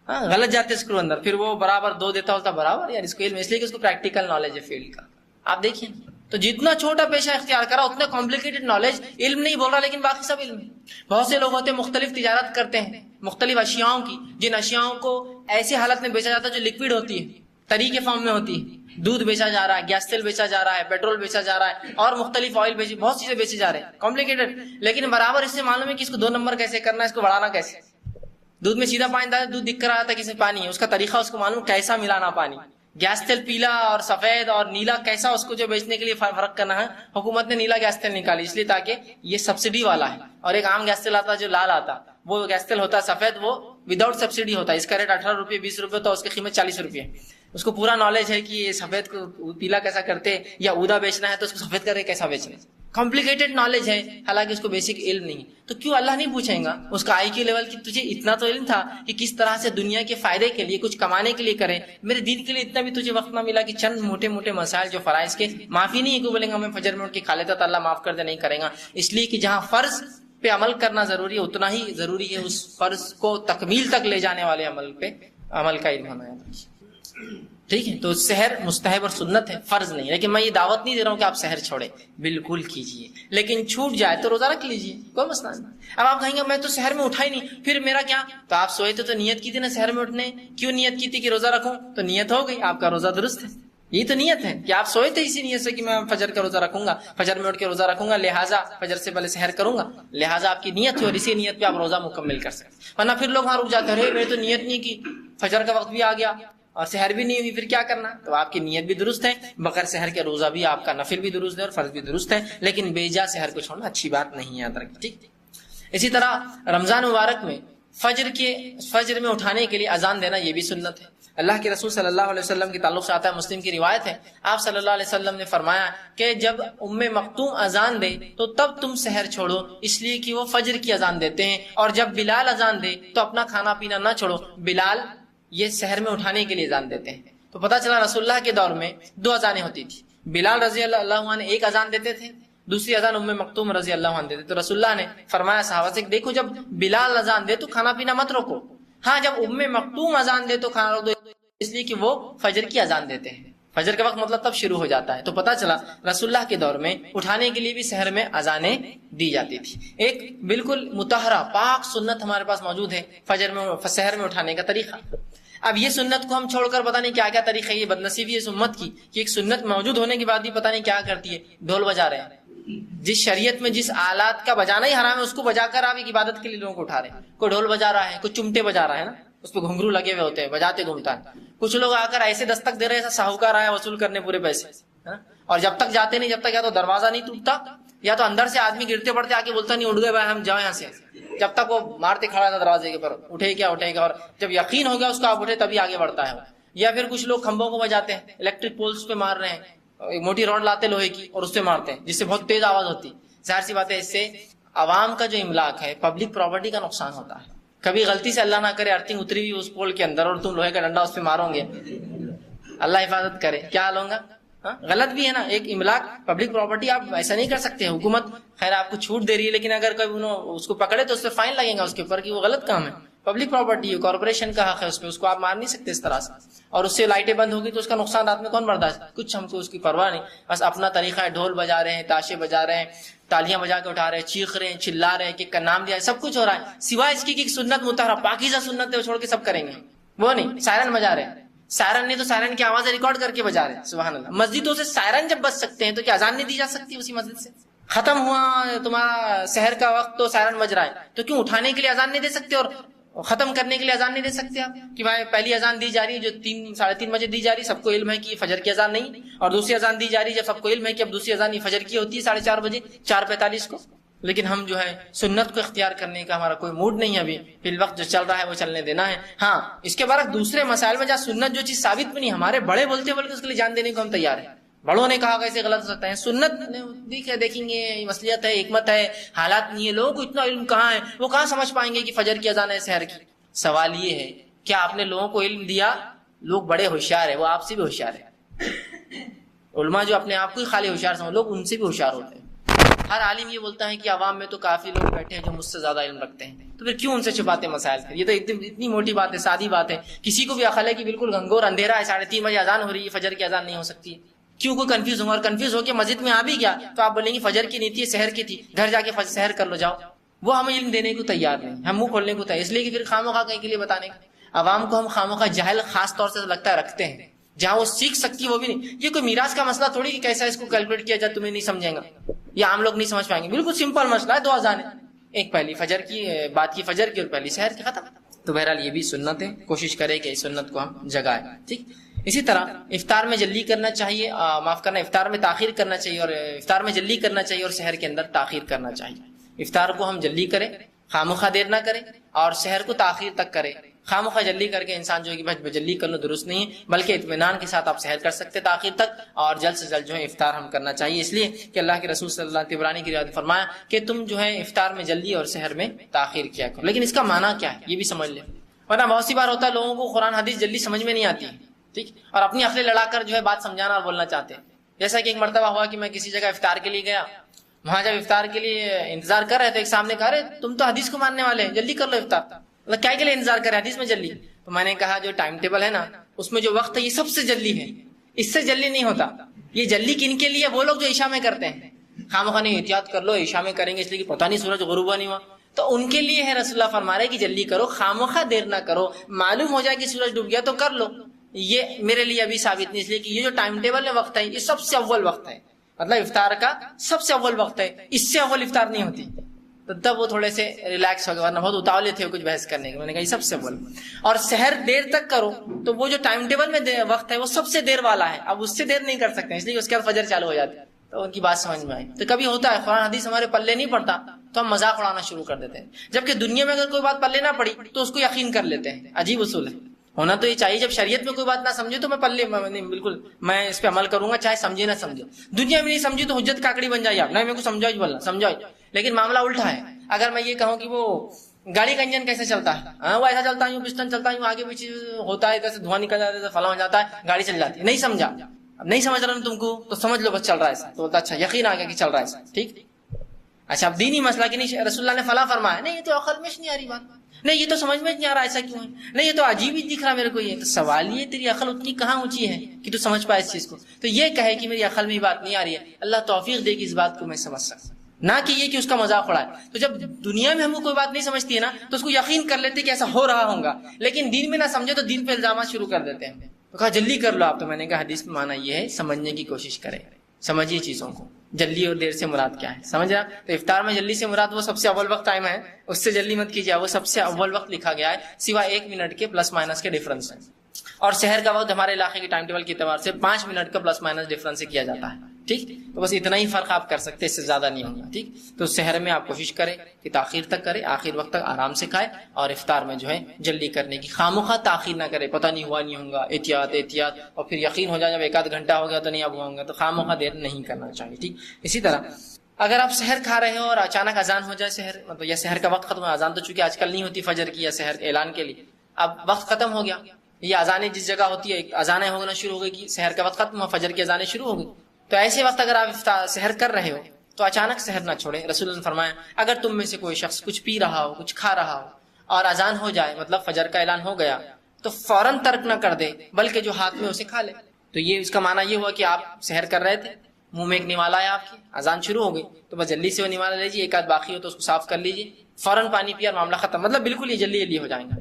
ہاں غلط جاتے اسکرو اندر، پھر وہ برابر 2 دیتا ہوتا برابر. یار اس کو علم، اس لیے کہ اس کو پریکٹیکل نالج ہے فیلڈ کا. آپ دیکھیے تو جتنا چھوٹا پیشہ اختیار کرا اتنا کمپلیکیٹڈ نالج، علم نہیں بول رہا لیکن باقی سب علم ہے. بہت سے لوگ ہوتے ہیں مختلف تجارت کرتے ہیں مختلف اشیاؤں کی، جن اشیاؤں کو ایسی حالت میں بیچا جاتا ہے جو لکوڈ ہوتی ہے، طری کے فارم میں ہوتی ہے. دودھ بیچا جا رہا ہے، گیس تیل بیچا جا رہا ہے، پیٹرول بیچا جا رہا ہے، اور مختلف آئل بہت چیزیں بیچے جا رہے ہیں کمپلیکیٹڈ. لیکن برابر اس سے معلوم ہے کہ اس کو 2 نمبر کیسے کرنا ہے، اس کو بڑھانا کیسے. دودھ میں سیدھا پانی ڈالا، دودھ دکھ کر رہا تھا کسی پانی ہے، اس کا طریقہ اس کو معلوم کیسا ملانا پانی. گیس تیل پیلا اور سفید اور نیلا کیسا اس کو جو بیچنے کے لیے فرق کرنا ہے. حکومت نے نیلا گیس تیل نکالی اس لیے تاکہ یہ سبسڈی والا ہے، اور ایک عام گیس تیل آتا جو لال آتا، وہ گیس تیل ہوتا سفید، وہ وداؤٹ سبسڈی ہوتا ہے. اس کا ریٹ 18 روپے 20 روپے تو اس کی قیمت 40 روپے. اس کو پورا نالج ہے کہ یہ سفید کو پیلا کیسا کرتے، یا اودا بیچنا ہے تو اس کو سفید کر کے کیسا بیچنا. کمپلیکیٹڈ نالج ہے، حالانکہ اس کو بیسک علم نہیں. تو کیوں اللہ نہیں پوچھیں گا اس کا آئی کیو لیول کی تجھے اتنا تو علم تھا کہ کس طرح سے دنیا کے فائدے کے لیے کچھ کمانے کے لیے کریں، میرے دین کے لیے اتنا بھی تجھے وقت نہ ملا کہ چند موٹے موٹے مسائل جو فرائض کے معافی نہیں ہے کہ بولیں گا میں فجر میں اٹھ کے کھا لیتا تو اللہ معاف کر دے، نہیں کریں گا. اس لیے کہ جہاں فرض پہ عمل کرنا ضروری ہے اتنا ہی ضروری ہے اس فرض کو تکمیل تک لے جانے والے عمل پہ عمل کا علم ہونا ہے. ٹھیک ہے، تو سحر مستحب اور سنت ہے، فرض نہیں. لیکن میں یہ دعوت نہیں دے رہا ہوں کہ آپ سحر چھوڑیں، بالکل کیجیے، لیکن چھوٹ جائے تو روزہ رکھ لیجیے، کوئی مسئلہ نہیں. اب آپ کہیں گے میں تو سحر میں اٹھا ہی نہیں، پھر میرا کیا؟ تو آپ سوئے تھے تو نیت کی تھی نا سحر میں اٹھنے، کیوں نیت کی تھی کہ روزہ رکھوں؟ تو نیت ہو گئی، آپ کا روزہ درست ہے. یہی تو نیت ہے کہ آپ سوئے تھے اسی نیت سے کہ میں فجر کا روزہ رکھوں گا، فجر میں اٹھ کے روزہ رکھوں گا، لہٰذا فجر سے پہلے سحر کروں گا، لہٰذا آپ کی نیت ہو اور اسی نیت پہ آپ روزہ مکمل کر سکتے. ورنہ پھر لوگ وہاں رک جاتے ہیں، میں تو نیت نہیں کی، فجر کا وقت بھی آ گیا اور سحر بھی نہیں ہوئی، پھر کیا کرنا؟ تو آپ کی نیت بھی درست ہے، بغیر سحر کے روزہ بھی آپ کا نفل بھی درست ہے اور فرض بھی درست ہے، لیکن بے جا سحر کو چھوڑنا اچھی بات نہیں ہے، یاد رکھیں. ٹھیک. اسی طرح رمضان مبارک میں فجر میں اٹھانے کے لیے اذان دینا یہ بھی سنت ہے. اللہ کے رسول صلی اللہ علیہ وسلم کے تعلق سے آتا ہے، مسلم کی روایت ہے، آپ صلی اللہ علیہ وسلم نے فرمایا کہ جب ام مکتوم اذان دے تو تب تم سحر چھوڑو، اس لیے کہ وہ فجر کی اذان دیتے ہیں، اور جب بلال اذان دے تو اپنا کھانا پینا نہ چھوڑو، بلال یہ سحر میں اٹھانے کے لیے اذان دیتے ہیں. تو پتہ چلا رسول اللہ کے دور میں 2 اذانیں ہوتی تھی. بلال رضی اللہ عنہ ایک اذان دیتے تھے، دوسری اذان ام مکتوم رضی اللہ عنہ دیتے. تو رسول اللہ نے فرمایا صحابہ سے دیکھو جب بلال اذان دے تو کھانا پینا مت روکو، ہاں جب ام مکتوم اذان دے تو کھانا روک دو، اس لیے کہ وہ فجر کی اذان دیتے ہیں. فجر کا وقت مطلب تب شروع ہو جاتا ہے. تو پتہ چلا رسول اللہ کے دور میں اٹھانے کے لیے بھی سحر میں اذانیں دی جاتی تھی. ایک بالکل مطہرہ پاک سنت ہمارے پاس موجود ہے فجر میں سحر میں اٹھانے کا طریقہ. اب یہ سنت کو ہم چھوڑ کر پتہ نہیں کیا کیا طریقہ ہے، یہ بدنصیبی ہے اس امت کی کہ ایک سنت موجود ہونے کے بعد بھی پتہ نہیں کیا کرتی ہے، ڈھول بجا رہے ہیں. جس شریعت میں جس آلات کا بجانا ہی حرام ہے اس کو بجا کر آپ ایک عبادت کے لیے لوگوں کو اٹھا رہے ہیں. کوئی ڈھول بجا رہا ہے، کوئی چمٹے بجا رہا ہے نا، اس پہ گھنگرو لگے ہوئے ہوتے ہیں، بجاتے گھومتا ہے. کچھ لوگ آ کر ایسے دستک دے رہے ہیں ساہوکار آیا وصول کرنے پورے پیسے، اور جب تک جاتے نہیں، جب تک یا تو دروازہ نہیں ٹوٹتا یا تو اندر سے آدمی گرتے پڑتے آ کے بولتا نہیں اٹھ گئے بھائی ہم جاؤ یہاں سے، جب تک وہ مارتے کھڑا تھا دروازے کے پر اٹھے گا، اور جب یقین ہو گیا اس کو آپ اٹھے تبھی آگے بڑھتا ہے. یا پھر کچھ لوگ کھمبوں کو بجاتے ہیں، الیکٹرک پولز پہ مار رہے ہیں، ایک موٹی راڈ لاتے لوہے کی اور اس پہ مارتے ہیں جس سے بہت تیز آواز ہوتی. ظاہر سی بات ہے اس سے عوام کا جو املاک ہے، پبلک پراپرٹی کا نقصان ہوتا ہے. کبھی غلطی سے اللہ نہ کرے ارتھنگ اتری ہوئی اس پول کے اندر اور تم لوہے کا ڈنڈا اس پہ مارو گے، اللہ حفاظت کرے، کیا حال ہوگا؟ غلط بھی ہے نا، ایک املاک پبلک پراپرٹی آپ ایسا نہیں کر سکتے. حکومت خیر آپ کو چھوٹ دے رہی ہے، لیکن اگر کوئی اس کو پکڑے تو اس پہ فائن لگے گا اس کے اوپر کہ وہ غلط کام ہے. پبلک پراپرٹی ہے، کارپوریشن کا حق ہے اس پہ، اس کو آپ مار نہیں سکتے اس طرح سے. اور اس سے لائٹیں بند ہوگی تو اس کا نقصان رات میں کون برداشت؟ کچھ ہم کو اس کی پرواہ نہیں، بس اپنا طریقہ ہے، ڈھول بجا رہے ہیں، تاشے بجا رہے ہیں، تالیاں بجا کے اٹھا رہے ہیں، چیخ رہے ہیں، چلا رہے ہیں کہ کا نام دیا ہے، سب کچھ ہو رہا ہے، سوائے اس کی کہ سنت مطہرہ پاکیزہ سنت ہے وہ چھوڑ کے سب کریں گے. وہ نہیں، سائرن بجا رہے ہیں، سائرن نہیں تو سائرن کی آوازیں ریکارڈ کر کے بجا رہے ہیں. سبحان اللہ. مسجدوں سے سائرن جب بج سکتے ہیں تو کیا اذان نہیں دی جا سکتی اسی مسجد سے؟ ختم ہوا تمہارا سحر کا وقت تو سائرن بج رہا ہے، تو کیوں اٹھانے کے لیے اذان نہیں دے سکتے اور ختم کرنے کے لیے اذان نہیں دے سکتے آپ کہ بھائی پہلی اذان دی جا رہی ہے جو 3-3:30 بجے دی جا رہی ہے، سب کو علم ہے کہ فجر کی اذان نہیں، اور دوسری اذان دی جا رہی ہے جب سب کو علم ہے کہ اب دوسری اذان فجر کی ہوتی ہے 4:30 بجے 4:45 کو. لیکن ہم جو ہے سنت کو اختیار کرنے کا ہمارا کوئی موڈ نہیں ہے ابھی، فی الوقت جو چل رہا ہے وہ چلنے دینا ہے. ہاں اس کے بعد دوسرے مسائل میں جہاں سنت جو چیز ثابت بھی نہیں، ہمارے بڑے بولتے بلکہ اس کے لیے جان دینے کو ہم تیار ہیں. بڑوں نے کہا کیسے غلط ہو سکتا ہے؟ سنت دیکھیں گے، مصلحت ہے، حکمت ہے، حالات نہیں ہے، لوگوں کو اتنا علم کہاں ہے، وہ کہاں سمجھ پائیں گے کہ فجر کی اذان ہے سحر کی؟ سوال یہ ہے کیا آپ نے لوگوں کو علم دیا؟ لوگ بڑے ہوشیار ہیں، وہ آپ سے بھی ہوشیار ہے۔ علماء جو اپنے آپ کو ہی خالی ہوشیار سمجھ، لوگ ان سے بھی ہوشیار ہوتے ہیں۔ ہر عالم یہ بولتا ہے کہ عوام میں تو کافی لوگ بیٹھے ہیں جو مجھ سے زیادہ علم رکھتے ہیں، تو پھر کیوں ان سے چھپاتے مسائل؟ یہ تو اتنی موٹی بات ہے، سادی بات ہے، کسی کو بھی عقل ہے کہ بالکل گھنگور اندھیرا ہے، 3:30 بجے اذان ہو رہی ہے، فجر کی اذان نہیں ہو سکتی ہے، کیوں کوئی کنفیوز ہوگا؟ اور کنفیوز ہو کے مسجد میں آ بھی گیا تو آپ بولیں گے فجر کی نہیں تھی، سحر کی تھی، گھر جا کے سحر کر لو جاؤ۔ وہ ہمیں علم دینے کو تیار نہیں، ہم منہ کھولنے کو تیار، اس لیے کہ پھر خامخواہ کہیں کے لیے بتانے کا عوام کو ہم خامخواہ جاہل خاص طور سے لگتا ہے رکھتے ہیں، جہاں وہ سیکھ سکتی ہے وہ بھی نہیں۔ یہ کوئی میراث کا مسئلہ تھوڑی کہ کیسا اس کو کیلکولیٹ کیا جائے، تمہیں نہیں سمجھیں گا یا عام لوگ نہیں سمجھ پائیں گے، بالکل سمپل مسئلہ ہے، 2 اذانیں، ایک پہلی فجر کی بات کی فجر کی اور پہلی سحر کی، ختم۔ تو بہرحال یہ بھی سنت ہے، کوشش کرے کہ اس سنت کو ہم جگائیں، ٹھیک۔ اسی طرح افطار میں جلدی کرنا چاہیے، معاف کرنا، افطار میں تاخیر کرنا چاہیے، اور افطار میں جلدی کرنا چاہیے اور سحر کے اندر تاخیر کرنا چاہیے۔ افطار کو ہم جلدی کریں، خامخواہ دیر نہ کریں، اور سحر کو تاخیر تک کریں۔ خامخواہ جلدی کر کے انسان جو ہے کہ بھائی جلدی کر لو، درست نہیں ہے، بلکہ اطمینان کے ساتھ آپ سحر کر سکتے تاخیر تک، اور جلد سے جلد جو ہے افطار ہم کرنا چاہیے، اس لیے کہ اللہ کے رسول صلی اللہ علیہ وسلم طبرانی کی روایت فرمایا کہ تم جو ہے افطار میں جلدی اور سحر میں تاخیر کیا کرو۔ لیکن اس کا معنی کیا ہے یہ بھی سمجھ لیں، ورنہ بہت سی بار ہوتا ہے لوگوں کو قرآن حدیث جلدی سمجھ میں نہیں آتی ہے، ٹھیک، اور اپنی عقلیں لڑا کر جو ہے بات سمجھانا اور بولنا چاہتے ہیں۔ جیسا کہ ایک مرتبہ ہوا کہ میں کسی جگہ افطار کے لیے گیا، وہاں جب افطار کے لیے انتظار کر رہے تھے، ایک سامنے کہا رہے تم تو حدیث کو ماننے والے ہیں، جلدی کر لو افطار، مطلب کیا کے لیے انتظار کر رہے حدیث میں جلدی؟ تو میں نے کہا جو ٹائم ٹیبل ہے نا اس میں جو وقت ہے یہ سب سے جلدی ہے، اس سے جلدی نہیں ہوتا۔ یہ جلدی کن کے لیے؟ وہ لوگ جو عشاء میں کرتے ہیں، خامخواہ نہیں احتیاط کر لو عشاء میں کریں گے اس لیے کہ پتہ نہیں سورج غروب ہوا نہیں ہوا، تو ان کے لیے ہے رسول اللہ فرما رہے کہ جلدی کرو، خامخواہ دیر نہ کرو، معلوم ہو جائے کہ سورج ڈوب گیا تو کر لو۔ یہ میرے لیے ابھی ثابت نہیں، اس لیے کہ یہ جو ٹائم ٹیبل میں وقت ہے یہ سب سے اول وقت ہے، مطلب افطار کا سب سے اول وقت ہے، اس سے اول افطار نہیں ہوتی۔ تو تب وہ تھوڑے سے ریلیکس ہو گئے، ورنہ بہت اتاولے تھے کچھ بحث کرنے کے۔ میں نے کہا یہ سب سے اول، اور سحر دیر تک کرو تو وہ جو ٹائم ٹیبل میں وقت ہے وہ سب سے دیر والا ہے، اب اس سے دیر نہیں کر سکتے، اس لیے اس کے بعد فجر چالو ہو جاتی ہے۔ تو ان کی بات سمجھ میں آئی۔ تو کبھی ہوتا ہے قرآن حدیث ہمارے پلے نہیں پڑتا تو ہم مذاق اڑانا شروع کر دیتے ہیں، جبکہ دنیا میں اگر کوئی بات پلے نہ پڑی تو اس کو یقین کر لیتے ہیں۔ عجیب اصول ہے، ہونا تو یہ چاہیے جب شریعت میں کوئی بات نہ سمجھے تو میں پلے بالکل میں اس پہ عمل کروں گا چاہے سمجھے نہ سمجھے۔ دنیا میں نہیں سمجھی تو حجت کاکڑی بن جائے، آپ نہیں میرے کو سمجھاؤ بولنا سمجھاؤ، لیکن معاملہ الٹا ہے۔ اگر میں یہ کہوں کہ وہ گاڑی کا انجن کیسے چلتا ہے، وہ ایسا چلتا ہے، پسٹن چلتا ہے، آگے پیچھے ہوتا ہے، جیسے دھواں نکل جاتا ہے، فلاں ہو جاتا ہے، گاڑی چل جاتی ہے، نہیں سمجھا، اب نہیں سمجھ رہا ہوں تم کو تو سمجھ لو بس چل رہا ہے ایسا، تو بولتا اچھا یقین آ گیا کہ چل رہا ہے ایسا، ٹھیک۔ اچھا اب دینی مسئلہ کہ نہیں رسول اللہ نے فلاں فرمایا، نہیں یہ تو عقل میں نہیں آ رہی بات، نہیں یہ تو سمجھ میں نہیں آ رہا ایسا کیوں ہے، نہیں یہ تو عجیب ہی دکھ رہا میرے کو، یہ تو سوال یہ تیری عقل اتنی کہاں اونچی ہے کہ تو سمجھ پائے اس چیز کو؟ تو یہ کہے کہ میری عقل میں بات نہیں آ رہی ہے، اللہ توفیق دے کہ اس بات کو میں سمجھ سکتا، نہ کہ یہ کہ اس کا مذاق اڑائے۔ تو جب دنیا میں ہم کو کوئی بات نہیں سمجھتی ہے نا تو اس کو یقین کر لیتے کہ ایسا ہو رہا ہوگا، لیکن دین میں نہ سمجھے تو دین پہ الزامات شروع کر دیتے ہیں۔ تو کہا جلدی کر لو آپ، تو میں نے کہا حدیث میں معنی یہ ہے سمجھنے کی کوشش کریں، سمجھیے چیزوں کو، جلدی اور دیر سے مراد کیا ہے سمجھ رہا؟ تو افطار میں جلدی سے مراد وہ سب سے اول وقت ٹائم ہے، اس سے جلدی مت کیجیے، وہ سب سے اول وقت لکھا گیا ہے سوائے 1 منٹ کے پلس مائنس کے ڈفرنس ہے، اور شہر کا وقت ہمارے علاقے کے ٹائم ٹیبل کے اعتبار سے 5 منٹ کا پلس مائنس ڈفرنس سے کیا جاتا ہے، ٹھیک۔ تو بس اتنا ہی فرق آپ کر سکتے، اس سے زیادہ نہیں ہوگا، ٹھیک۔ تو شہر میں آپ کوشش کریں کہ تاخیر تک کرے، آخر وقت تک آرام سے کھائے، اور افطار میں جو ہے جلدی کرنے کی خامخواہ تاخیر نہ کرے، پتہ نہیں ہوا نہیں ہوگا، احتیاط احتیاط، اور پھر یقین ہو جائے جب 1 آدھ گھنٹہ ہو گیا تو نہیں اب ہوا ہوگا، تو خامخواہ دیر نہیں کرنا چاہیے، ٹھیک۔ اسی طرح اگر آپ سحر کھا رہے ہو اور اچانک اذان ہو جائے سحر مطلب یا سحر کا وقت ختم ہو، اذان تو چونکہ آج کل نہیں ہوتی فجر کی یا سحر کے اعلان کے لیے، اب وقت ختم ہو گیا، یہ اذانیں جس جگہ ہوتی ہے اذانیں ہونا شروع ہو گئی کہ سحر کا وقت ختم ہو، فجر کی اذانیں شروع ہو گئی، تو ایسے وقت اگر آپ سحر کر رہے ہو تو اچانک سحر نہ چھوڑیں۔ رسول اللہ نے فرمایا اگر تم میں سے کوئی شخص کچھ پی رہا ہو، کچھ کھا رہا ہو اور اذان ہو جائے مطلب فجر کا اعلان ہو گیا تو فوراً ترک نہ کر دے، بلکہ جو ہاتھ میں اسے کھا لے۔ تو یہ اس کا معنی یہ ہوا کہ آپ سحر کر رہے تھے، منہ میں ایک نوالا ہے آپ کی، اذان شروع ہو گئی تو بس جلدی سے وہ نوالا لیجیے، 1 آدھ باقی ہو تو اس کو صاف کر لیجیے، فوراً پانی پیا اور معاملہ ختم، مطلب بالکل یہ جلدی جلدی ہو جائیں گا،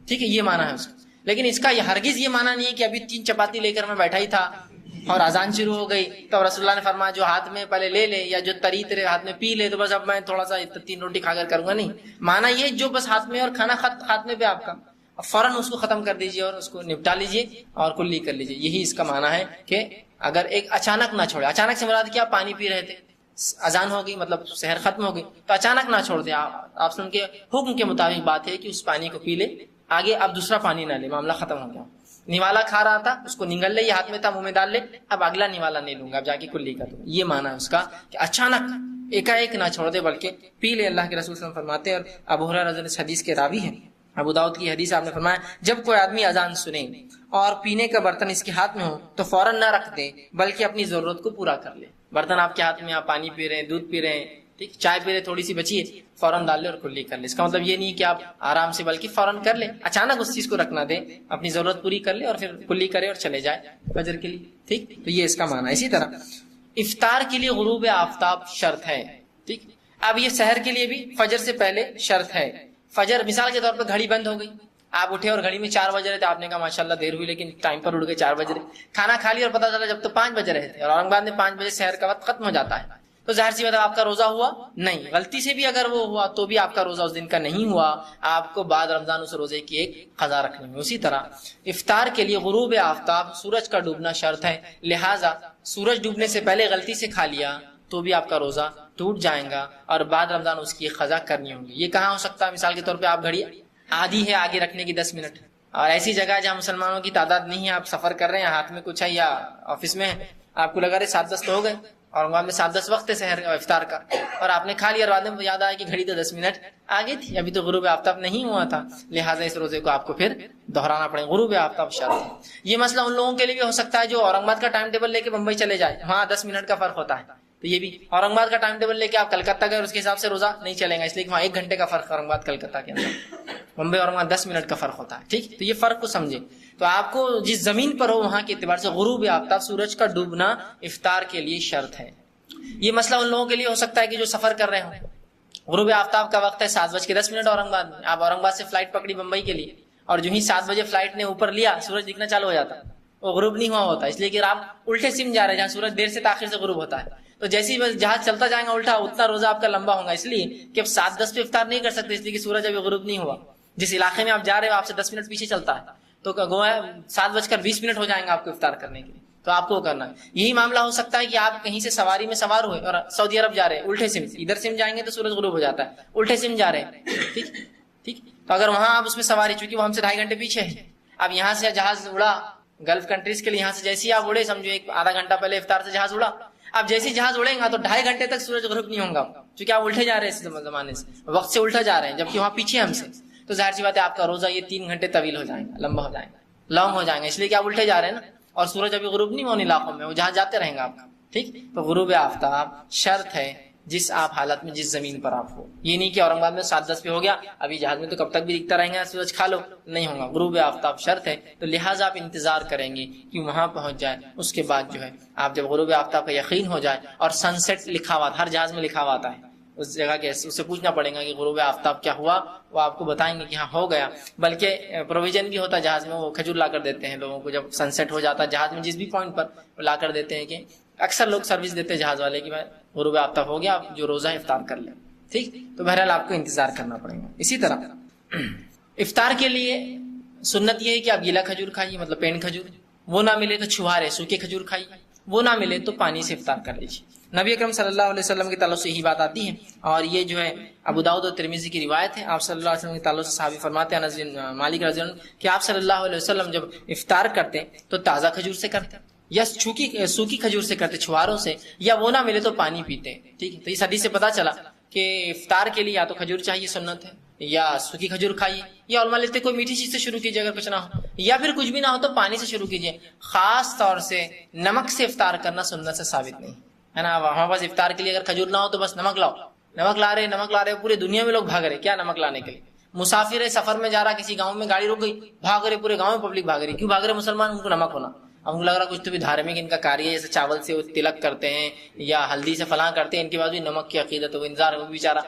ٹھیک ہے، یہ معنی ہے اس کا۔ لیکن اس کا یہ ہرگز یہ معنی نہیں ہے کہ ابھی 3 چپاتی لے کر میں بیٹھا ہی تھا اور اذان شروع ہو گئی تو رسول اللہ نے فرمایا جو ہاتھ میں پہلے لے لے یا جو تری تیرے ہاتھ میں پی لے تو بس اب میں تھوڑا سا 3 روٹی کھا کر کروں گا، نہیں، معنی یہ جو بس ہاتھ میں اور کھانا خاتمے پہ آپ کا، اب فوراً اس کو ختم کر دیجیے اور اس کو نپٹا لیجیے اور کلی کر لیجیے، یہی اس کا معنی ہے کہ اگر ایک اچانک نہ چھوڑے، اچانک سے مراد کیا، پانی پی رہے تھے، اذان ہو گئی مطلب سحر ختم ہو گئی تو اچانک نہ چھوڑ دیں، آپ سن کے حکم کے مطابق بات ہے کہ اس پانی کو پی لے، آگے اب دوسرا پانی نہ لے، معاملہ ختم ہو گیا۔ نوالا کھا رہا تھا، اس کو نگل لے، یہ ہاتھ میں تھا، منہ میں ڈال لے، اب اگلا نوالا نہیں لوں گا، اب جا کے کلی کا دوں. یہ معنی ہے اس کا کہ اچانک ایک نہ چھوڑ دے بلکہ پی لے. اللہ کے رسول صلی اللہ علیہ وسلم فرماتے ہیں، اور ابو ہریرہ رضی اللہ عنہ اس حدیث کے راوی ہیں، ابو داؤد کی حدیث، آپ نے فرمایا جب کوئی آدمی اذان سنے اور پینے کا برتن اس کے ہاتھ میں ہو تو فوراً نہ رکھ دے بلکہ اپنی ضرورت کو پورا کر لے. برتن آپ کے ہاتھ میں، آپ پانی پی رہے ہیں، دودھ پی رہے ہیں، ٹھیک، چائے پی رہے، تھوڑی سی بچی ہے، فوراً ڈال لے اور کلی کر لے. اس کا مطلب یہ نہیں کہ آپ آرام سے، بلکہ فوراً کر لے، اچانک اس چیز کو رکھنا دے، اپنی ضرورت پوری کر لے اور پھر کلی کرے اور چلے جائے فجر کے لیے. ٹھیک، تو یہ اس کا معنی ہے. اسی طرح افطار کے لیے غروب آفتاب شرط ہے. ٹھیک، اب یہ سحر کے لیے بھی فجر سے پہلے شرط ہے. فجر مثال کے طور پر گھڑی بند ہو گئی، آپ اٹھے اور گھڑی میں 4 بج رہے تھے، آپ نے کہا ماشاءاللہ دیر ہوئی لیکن ٹائم پر اٹھ گئے، 4 بج رہے، کھانا کھا لیا اور پتا چلا جب تو 5 بج رہے تھے، اور اورنگ آباد میں 5 بجے سحر کا وقت ختم ہو جاتا ہے، تو ظاہر سی بات آپ کا روزہ ہوا نہیں. غلطی سے بھی اگر وہ ہوا تو بھی آپ کا روزہ اس دن کا نہیں ہوا، آپ کو بعد رمضان اس روزے کی ایک قضا رکھنی ہے. اسی طرح افطار کے لیے غروب آفتاب، سورج کا ڈوبنا شرط ہے، لہٰذا سورج ڈوبنے سے پہلے غلطی سے کھا لیا تو بھی آپ کا روزہ ٹوٹ جائے گا اور بعد رمضان اس کی قضا کرنی ہوگی. یہ کہاں ہو سکتا ہے؟ مثال کے طور پہ آپ گھڑی آدھی ہے آگے رکھنے کی 10 منٹ، اور ایسی جگہ جہاں مسلمانوں کی تعداد نہیں ہے، آپ سفر کر رہے ہیں، ہاتھ میں کچھ ہے یا آفس میں ہے، آپ کو لگا رہے 7-10 تو ہو گئے، اور وہاں میں 7-10 وقت ہے سحر افطار کا، اور آپ نے کھا لیا اور بعد میں یاد آیا کہ گھڑی تو 10 منٹ آگے تھی، ابھی تو غروب آفتاب نہیں ہوا تھا، لہٰذا اس روزے کو آپ کو پھر دہرانا پڑے. غروب آفتاب شرط ہے. یہ مسئلہ ان لوگوں کے لیے بھی ہو سکتا ہے جو اورنگ آباد کا ٹائم ٹیبل لے کے بمبئی چلے جائے، وہاں 10 منٹ کا فرق ہوتا ہے، تو یہ بھی اورنگ آباد کا ٹائم ٹیبل لے کے آپ کلکتہ گئے اور اس کے حساب سے روزہ نہیں چلیں گا، اس لیے کہ وہاں 1 گھنٹے کا فرق اورنگ آباد کلکتہ کے اندر، ممبئی اور وہاں 10 منٹ کا فرق ہوتا ہے. ٹھیک، تو یہ فرق کو سمجھے. تو آپ کو جس زمین پر ہو وہاں کے اعتبار سے غروب آفتاب، سورج کا ڈوبنا افطار کے لیے شرط ہے. یہ مسئلہ ان لوگوں کے لیے ہو سکتا ہے کہ جو سفر کر رہے ہوں. غروب آفتاب کا وقت ہے 7:10 اورنگ آباد میں، آپ اورنگ آباد سے فلائٹ پکڑی بمبئی کے لیے، اور جو ہی 7 بجے فلائٹ نے اوپر لیا سورج دکھنا چالو ہو جاتا، وہ غروب نہیں ہوا ہوتا، اس لیے کہ آپ الٹے سم جا رہے ہیں جہاں سورج دیر سے تاخیر سے غروب ہوتا ہے. تو جیسے ہی جہاز چلتا جائے گا الٹا، اتنا روزہ آپ کا لمبا ہوگا، اس لیے کہ اب 7:10 پہ افطار نہیں کر سکتے، اس لیے کہ سورج ابھی غروب نہیں ہوا. جس علاقے میں آپ جا رہے ہو آپ سے 10 منٹ پیچھے چلتا ہے، تو گویا 7:20 ہو جائیں گے آپ کو افطار کرنے کے لیے، تو آپ کو کرنا ہے. یہی معاملہ ہو سکتا ہے کہ آپ کہیں سے سواری میں سوار ہوئے اور سعودی عرب جا رہے ہیں، الٹے سم، ادھر سم جائیں گے تو سورج غروب ہو جاتا ہے، الٹے سم جا رہے ہیں. ٹھیک ٹھیک، تو اگر وہاں آپ اس میں سواری، چونکہ وہ ہم سے 2.5 گھنٹے پیچھے ہے، اب یہاں سے جہاز اڑا گلف کنٹریز کے لیے، یہاں سے جیسے ہی آپ اڑے، سمجھو 1-آدھا گھنٹہ پہلے افطار سے جہاز اڑا، اب جیسے ہی جہاز اڑے گا تو 2.5 گھنٹے تک سورج غروب نہیں ہوگا، چونکہ آپ الٹے جا رہے ہیں، اس زمانے سے وقت سے الٹا جا رہے ہیں، جبکہ وہاں پیچھے ہم سے، تو ظاہر سی بات ہے آپ کا روزہ یہ 3 گھنٹے طویل ہو جائیں گا، لمبا ہو جائے گا، لانگ ہو جائیں گا، اس لیے کہ آپ الٹے جا رہے ہیں نا، اور سورج ابھی غروب نہیں ہوا ان علاقوں میں، وہ جہاں جاتے رہیں گا آپ کا. ٹھیک، تو غروب آفتاب شرط ہے جس آپ حالت میں، جس زمین پر آپ ہو. یہ نہیں کہ اورنگ آباد میں 7:10 پہ ہو گیا، ابھی جہاز میں تو کب تک بھی دکھتا رہیں گا سورج، کھا لو، نہیں ہوگا. غروب آفتاب شرط ہے، تو لہٰذا آپ انتظار کریں گے کہ وہاں پہنچ جائے. اس کے بعد جو ہے آپ جب غروب آفتاب کا یقین ہو جائے، اور سن سیٹ لکھا ہوا، ہر جہاز میں لکھا ہوا آتا ہے اس جگہ کے، اس سے پوچھنا پڑے گا کہ غروب آفتاب کیا ہوا، وہ آپ کو بتائیں گے کہ ہاں ہو گیا. بلکہ پروویژن بھی ہوتا ہے جہاز میں، وہ کھجور لا کر دیتے ہیں لوگوں کو، جب سن سیٹ ہو جاتا ہے جہاز میں جس بھی پوائنٹ پر لا کر دیتے ہیں، کہ اکثر لوگ سروس دیتے ہیں جہاز والے کہ بھائی غروب آفتاب ہو گیا، آپ جو روزہ افطار کر لیں. ٹھیک، تو بہرحال آپ کو انتظار کرنا پڑے گا. اسی طرح افطار کے لیے سنت یہ ہے کہ آپ گیلا کھجور کھائیے، مطلب پین کھجور، وہ نہ ملے تو چھوارے سوکھے کھجور کھائیے، وہ نہ ملے تو پانی سے افطار کر لیجیے. نبی اکرم صلی اللہ علیہ وسلم کے تعلق سے یہی بات آتی ہے، اور یہ جو ہے ابو داؤد اور ترمذی کی روایت ہے. آپ صلی اللہ علیہ وسلم کے تعلق سے صحابی فرماتے ہیں، انس بن مالک رضی اللہ عنہ، کہ آپ صلی اللہ علیہ وسلم جب افطار کرتے تو تازہ کھجور سے کرتے، یا سوکھی کھجور سے کرتے، چھواروں سے، یا وہ نہ ملے تو پانی پیتے. ٹھیک ہے، تو اس حدیث سے پتہ چلا کہ افطار کے لیے یا تو کھجور چاہیے، سنت ہے، یا سوکھی کھجور کھائیے، یا علماء لیتے کوئی میٹھی چیز سے شروع کیجیے اگر کچھ نہ ہو، یا پھر کچھ بھی نہ ہو تو پانی سے شروع کیجیے. خاص طور سے نمک سے افطار کرنا سنت سے ثابت نہیں ہے نا. ہمارے پاس افطار کے لیے اگر کھجور نہ ہو تو بس نمک لاؤ، نمک لا رہے، پورے دنیا میں لوگ بھاگ رہے، کیا نمک لانے کے لیے. مسافر ہے، سفر میں جا رہا، کسی گاؤں میں گاڑی رک گئی، بھاگ رہے، پورے گاؤں میں پبلک بھاگ رہی. کیوں بھاگ رہے مسلمان؟ ان کو نمک ہونا. اب ان کو لگ رہا کچھ تو بھی دھارمک ان کا کاریہ ہے، جیسے چاول سے وہ تلک کرتے ہیں یا ہلدی سے فلاں کرتے ہیں، ان کے بعد بھی نمک کی عقیدت ہو، انتظار ہو، بیچارہ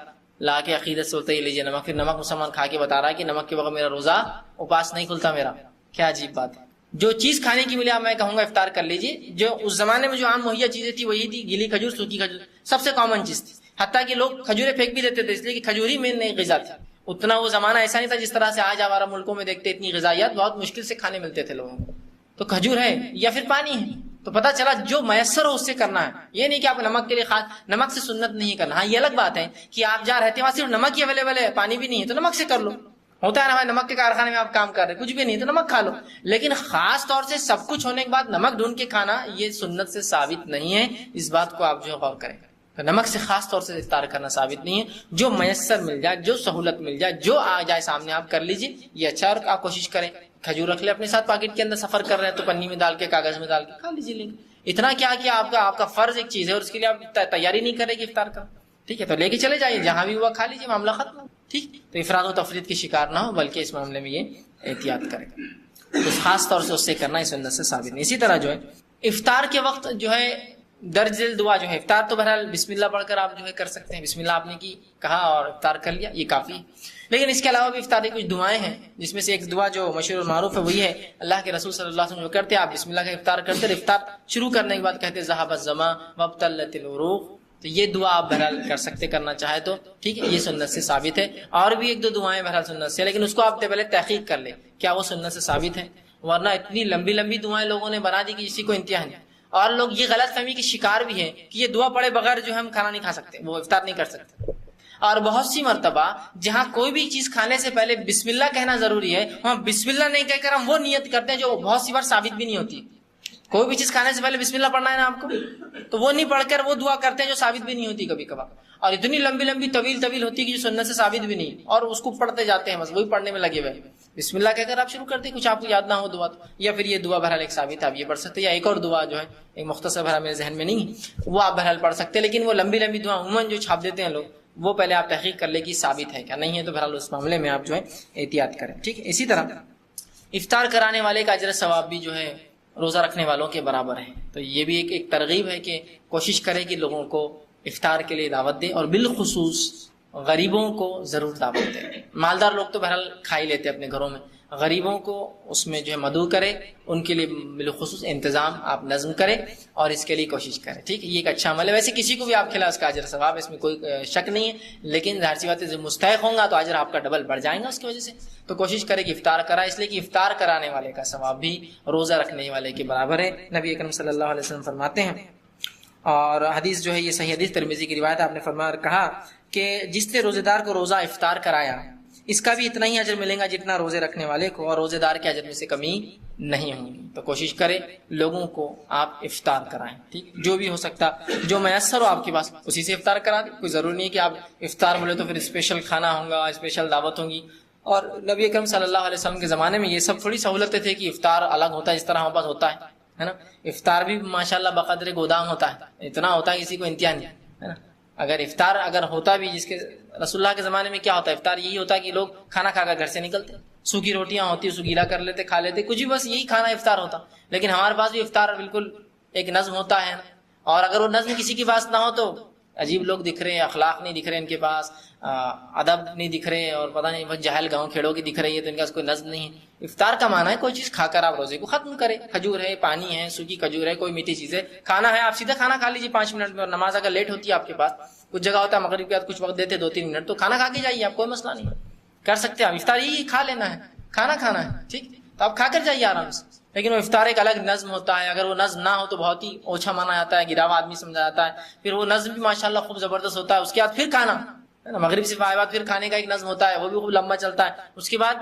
لا کے عقیدت سے ہوتا ہے یہ لیجیے نمک. پھر نمک مسلمان کھا کے بتا رہا ہے کہ نمک کے بغیر میرا روزہ اپاس نہیں کھلتا میرا. کیا عجیب بات ہے. جو چیز کھانے کی ملے میں کہوں گا افطار کر لیجیے. جو اس زمانے میں جو عام مہیا چیزیں تھی وہی تھی، گیلی کھجور، سوکھی کھجور سب سے کامن چیز تھی. حتیٰ کہ لوگ کھجوریں پھینک بھی دیتے تھے، اس لیے کہ کھجور ہی میں نئی غذا تھی. اتنا وہ زمانہ ایسا نہیں تھا جس طرح سے آج ہمارا ملکوں میں دیکھتے اتنی غذائیت بہت مشکل سے کھانے ملتے تھے لوگوں کو. تو کھجور ہے یا پھر پانی ہے، تو پتہ چلا جو میسر ہو اس سے کرنا ہے. یہ نہیں کہ آپ نمک کے لیے خاص نمک سے سنت نہیں کرنا. ہاں یہ الگ بات ہے کہ آپ جہاں رہتے ہیں وہاں صرف نمک ہی اویلیبل ہے، پانی بھی نہیں ہے، تو نمک سے کر لو. ہوتا ہے نا بھائی، نمک کے کارخانے میں آپ کام کر رہے، کچھ بھی نہیں تو نمک کھا لو، لیکن خاص طور سے سب کچھ ہونے کے بعد نمک ڈھونڈ کے کھانا یہ سنت سے ثابت نہیں ہے. اس بات کو آپ جو غور کریں. تو نمک سے خاص طور سے افطار کرنا ثابت نہیں ہے. جو میسر مل جائے، جو سہولت مل جائے، جو آ جائے سامنے آپ کر لیجیے، یہ اچھا. اور آپ کوشش کریں کھجور رکھ لیں اپنے ساتھ پاکٹ کے اندر، سفر کر رہے ہیں تو پنی میں ڈال کے، کاغذ میں ڈال کے کھا لیجیے. لیکن اتنا کیا کہ آپ کا فرض ایک چیز ہے اور اس کے لیے آپ تیاری نہیں کریں کہ افطار کا، ٹھیک ہے، تو لے کے چلے جائیے، جہاں بھی ہوا کھا لیجیے، معاملہ ختم. ٹھیک، تو افراط و تفریط کی شکار نہ ہو، بلکہ اس معاملے میں یہ احتیاط کریں. تو خاص طور سے اس سے کرنا اس سنت سے ثابت نہیں. اسی طرح جو ہے افطار کے وقت جو ہے درج ذیل دعا جو ہے، افطار تو بہرحال بسم اللہ پڑھ کر آپ جو ہے کر سکتے ہیں، بسم اللہ آپ نے کی کہا اور افطار کر لیا، یہ کافی ہے. لیکن اس کے علاوہ بھی افطار کی کچھ دعائیں ہیں، جس میں سے ایک دعا جو مشہور و معروف ہے وہی ہے اللہ کے رسول صلی اللہ علیہ وسلم جو کرتے، آپ بسم اللہ کا افطار کرتے، افطار شروع کرنے کے بعد کہتے ذهب الظما وابتلت العروق. تو یہ دعا آپ بہرحال کر سکتے، کرنا چاہے تو ٹھیک ہے، یہ سنت سے ثابت ہے. اور بھی ایک دو دعائیں بہرحال سنت سے، لیکن اس کو آپ پہلے تحقیق کر لیں کیا وہ سنت سے ثابت ہے، ورنہ اتنی لمبی لمبی دعائیں لوگوں نے بنا دی کہ کسی کو انتہا نہیں. اور لوگ یہ غلط فہمی کے شکار بھی ہیں کہ یہ دعا پڑھے بغیر جو ہم کھانا نہیں کھا سکتے، وہ افطار نہیں کر سکتے. اور بہت سی مرتبہ جہاں کوئی بھی چیز کھانے سے پہلے بسم اللہ کہنا ضروری ہے، وہاں بسم اللہ نہیں کہہ کر ہم وہ نیت کرتے ہیں جو بہت سی بار ثابت بھی نہیں ہوتی. کوئی بھی چیز کھانے سے پہلے بسم اللہ پڑھنا ہے نا آپ کو، تو وہ نہیں پڑھ کر وہ دعا کرتے ہیں جو ثابت بھی نہیں ہوتی کبھی کبھار، اور اتنی لمبی لمبی طویل ہوتی ہے کہ جو سنت سے ثابت بھی نہیں، اور اس کو پڑھتے جاتے ہیں، بس وہی پڑھنے میں لگے ہوئے. بسم اللہ کہہ کر آپ شروع کرتے ہیں، کچھ آپ کو یاد نہ ہو دعا تو، یا پھر یہ دعا بہرحال ایک ثابت ہے، آپ یہ پڑھ سکتے ہیں. یا ایک اور دعا جو ہے ایک مختصر بہرحال میرے ذہن میں نہیں ہے، وہ آپ بہرحال پڑھ سکتے ہیں. لیکن وہ لمبی لمبی دعا عموماً جو چھاپ دیتے ہیں لوگ، وہ پہلے آپ تحقیق کر لیں کہ ثابت ہے کیا، نہیں ہے تو بہرحال اس معاملے میں آپ جو ہے احتیاط کریں. ٹھیک ہے. اسی طرح افطار کرانے والے کا اجر ثواب بھی جو ہے روزہ رکھنے والوں کے برابر ہے. تو یہ بھی ایک ترغیب ہے کہ کوشش کرے کہ لوگوں کو افطار کے لیے دعوت دے، اور بالخصوص غریبوں کو ضرور دعوت دے. مالدار لوگ تو بہرحال کھا ہی لیتے اپنے گھروں میں، غریبوں کو اس میں جو ہے مدعو کرے، ان کے لیے بالخصوص انتظام آپ نظم کرے اور اس کے لیے کوشش کریں. ٹھیک ہے، یہ ایک اچھا عمل ہے. ویسے کسی کو بھی آپ کھلا اس کا اجر ثواب، اس میں کوئی شک نہیں ہے، لیکن ظاہر سی بات ہے جب مستحق ہوں گا تو اجر آپ کا ڈبل بڑھ جائے گا اس کی وجہ سے. تو کوشش کرے کہ افطار کرائے، اس لیے کہ افطار کرانے والے کا ثواب بھی روزہ رکھنے والے کے برابر ہے. نبی اکرم صلی اللہ علیہ وسلم فرماتے ہیں، اور حدیث جو ہے یہ صحیح حدیث ترمذی کی روایت، آپ نے فرمایا کہا کہ جس نے روزے دار کو روزہ افطار کرایا اس کا بھی اتنا ہی اجر ملے گا جتنا روزے رکھنے والے کو، اور روزے دار کے اجر میں سے کمی نہیں ہوگی. تو کوشش کرے لوگوں کو آپ افطار کرائیں. ٹھیک، جو بھی ہو سکتا، جو میسر ہو آپ کے پاس اسی سے افطار کرا دیں. کوئی ضروری نہیں کہ آپ افطار بولے تو پھر اسپیشل کھانا ہوگا، اسپیشل دعوت ہوگی. اور نبی اکرم صلی اللہ علیہ وسلم کے زمانے میں یہ سب تھوڑی سہولتیں تھے کہ افطار الگ ہوتا ہے، اس طرح ہمارے پاس ہوتا ہے نا. افطار بھی ماشاءاللہ بقدر گودام ہوتا ہے، اتنا ہوتا ہے کسی کو انتہا نہیں ہے نا. اگر افطار اگر ہوتا بھی، جس کے رسول اللہ کے زمانے میں کیا ہوتا ہے، افطار یہی ہوتا ہے کہ لوگ کھانا کھا کر گھر سے نکلتے، سوکھی روٹیاں ہوتی، اس کو گیلا کر لیتے، کھا لیتے، کچھ بھی، بس یہی کھانا افطار ہوتا. لیکن ہمارے پاس بھی افطار بالکل ایک نظم ہوتا ہے، اور اگر وہ نظم کسی کے پاس نہ ہو تو عجیب لوگ دکھ رہے ہیں، اخلاق نہیں دکھ رہے ان کے پاس، ادب نہیں دکھ رہے، اور پتہ نہیں بس جاہل گاؤں کھیڑوں کی دکھ رہی ہے، تو ان کا کوئی نظم نہیں ہے. افطار کا معنی ہے کوئی چیز کھا کر آپ روزے کو ختم کریں. کھجور ہے، پانی ہے، سوکھی کھجور ہے، کوئی میٹھی چیز ہے، کھانا ہے، آپ سیدھا کھانا کھا لیجیے 5 منٹ میں. اور نماز اگر لیٹ ہوتی ہے آپ کے پاس، کچھ جگہ ہوتا ہے مغرب کے بعد کچھ وقت دیتے 2-3 منٹ، تو کھانا کھا کے جائیے، آپ کوئی مسئلہ نہیں کر سکتے. آپ افطار ہی کھا لینا ہے، کھانا کھانا ہے، ٹھیک، تو آپ کھا کر جائیے آرام سے. لیکن وہ افطار ایک الگ نظم ہوتا ہے، اگر وہ نظم نہ ہو تو بہت ہی اوچھا مانا جاتا ہے، گراوا آدمی سمجھا جاتا ہے. پھر وہ نظم بھی ماشاءاللہ خوب زبردست ہوتا ہے. اس کے بعد پھر کھانا، مغرب سے بعد پھر کھانے کا ایک نظم ہوتا ہے، وہ بھی خوب لمبا چلتا ہے. اس کے بعد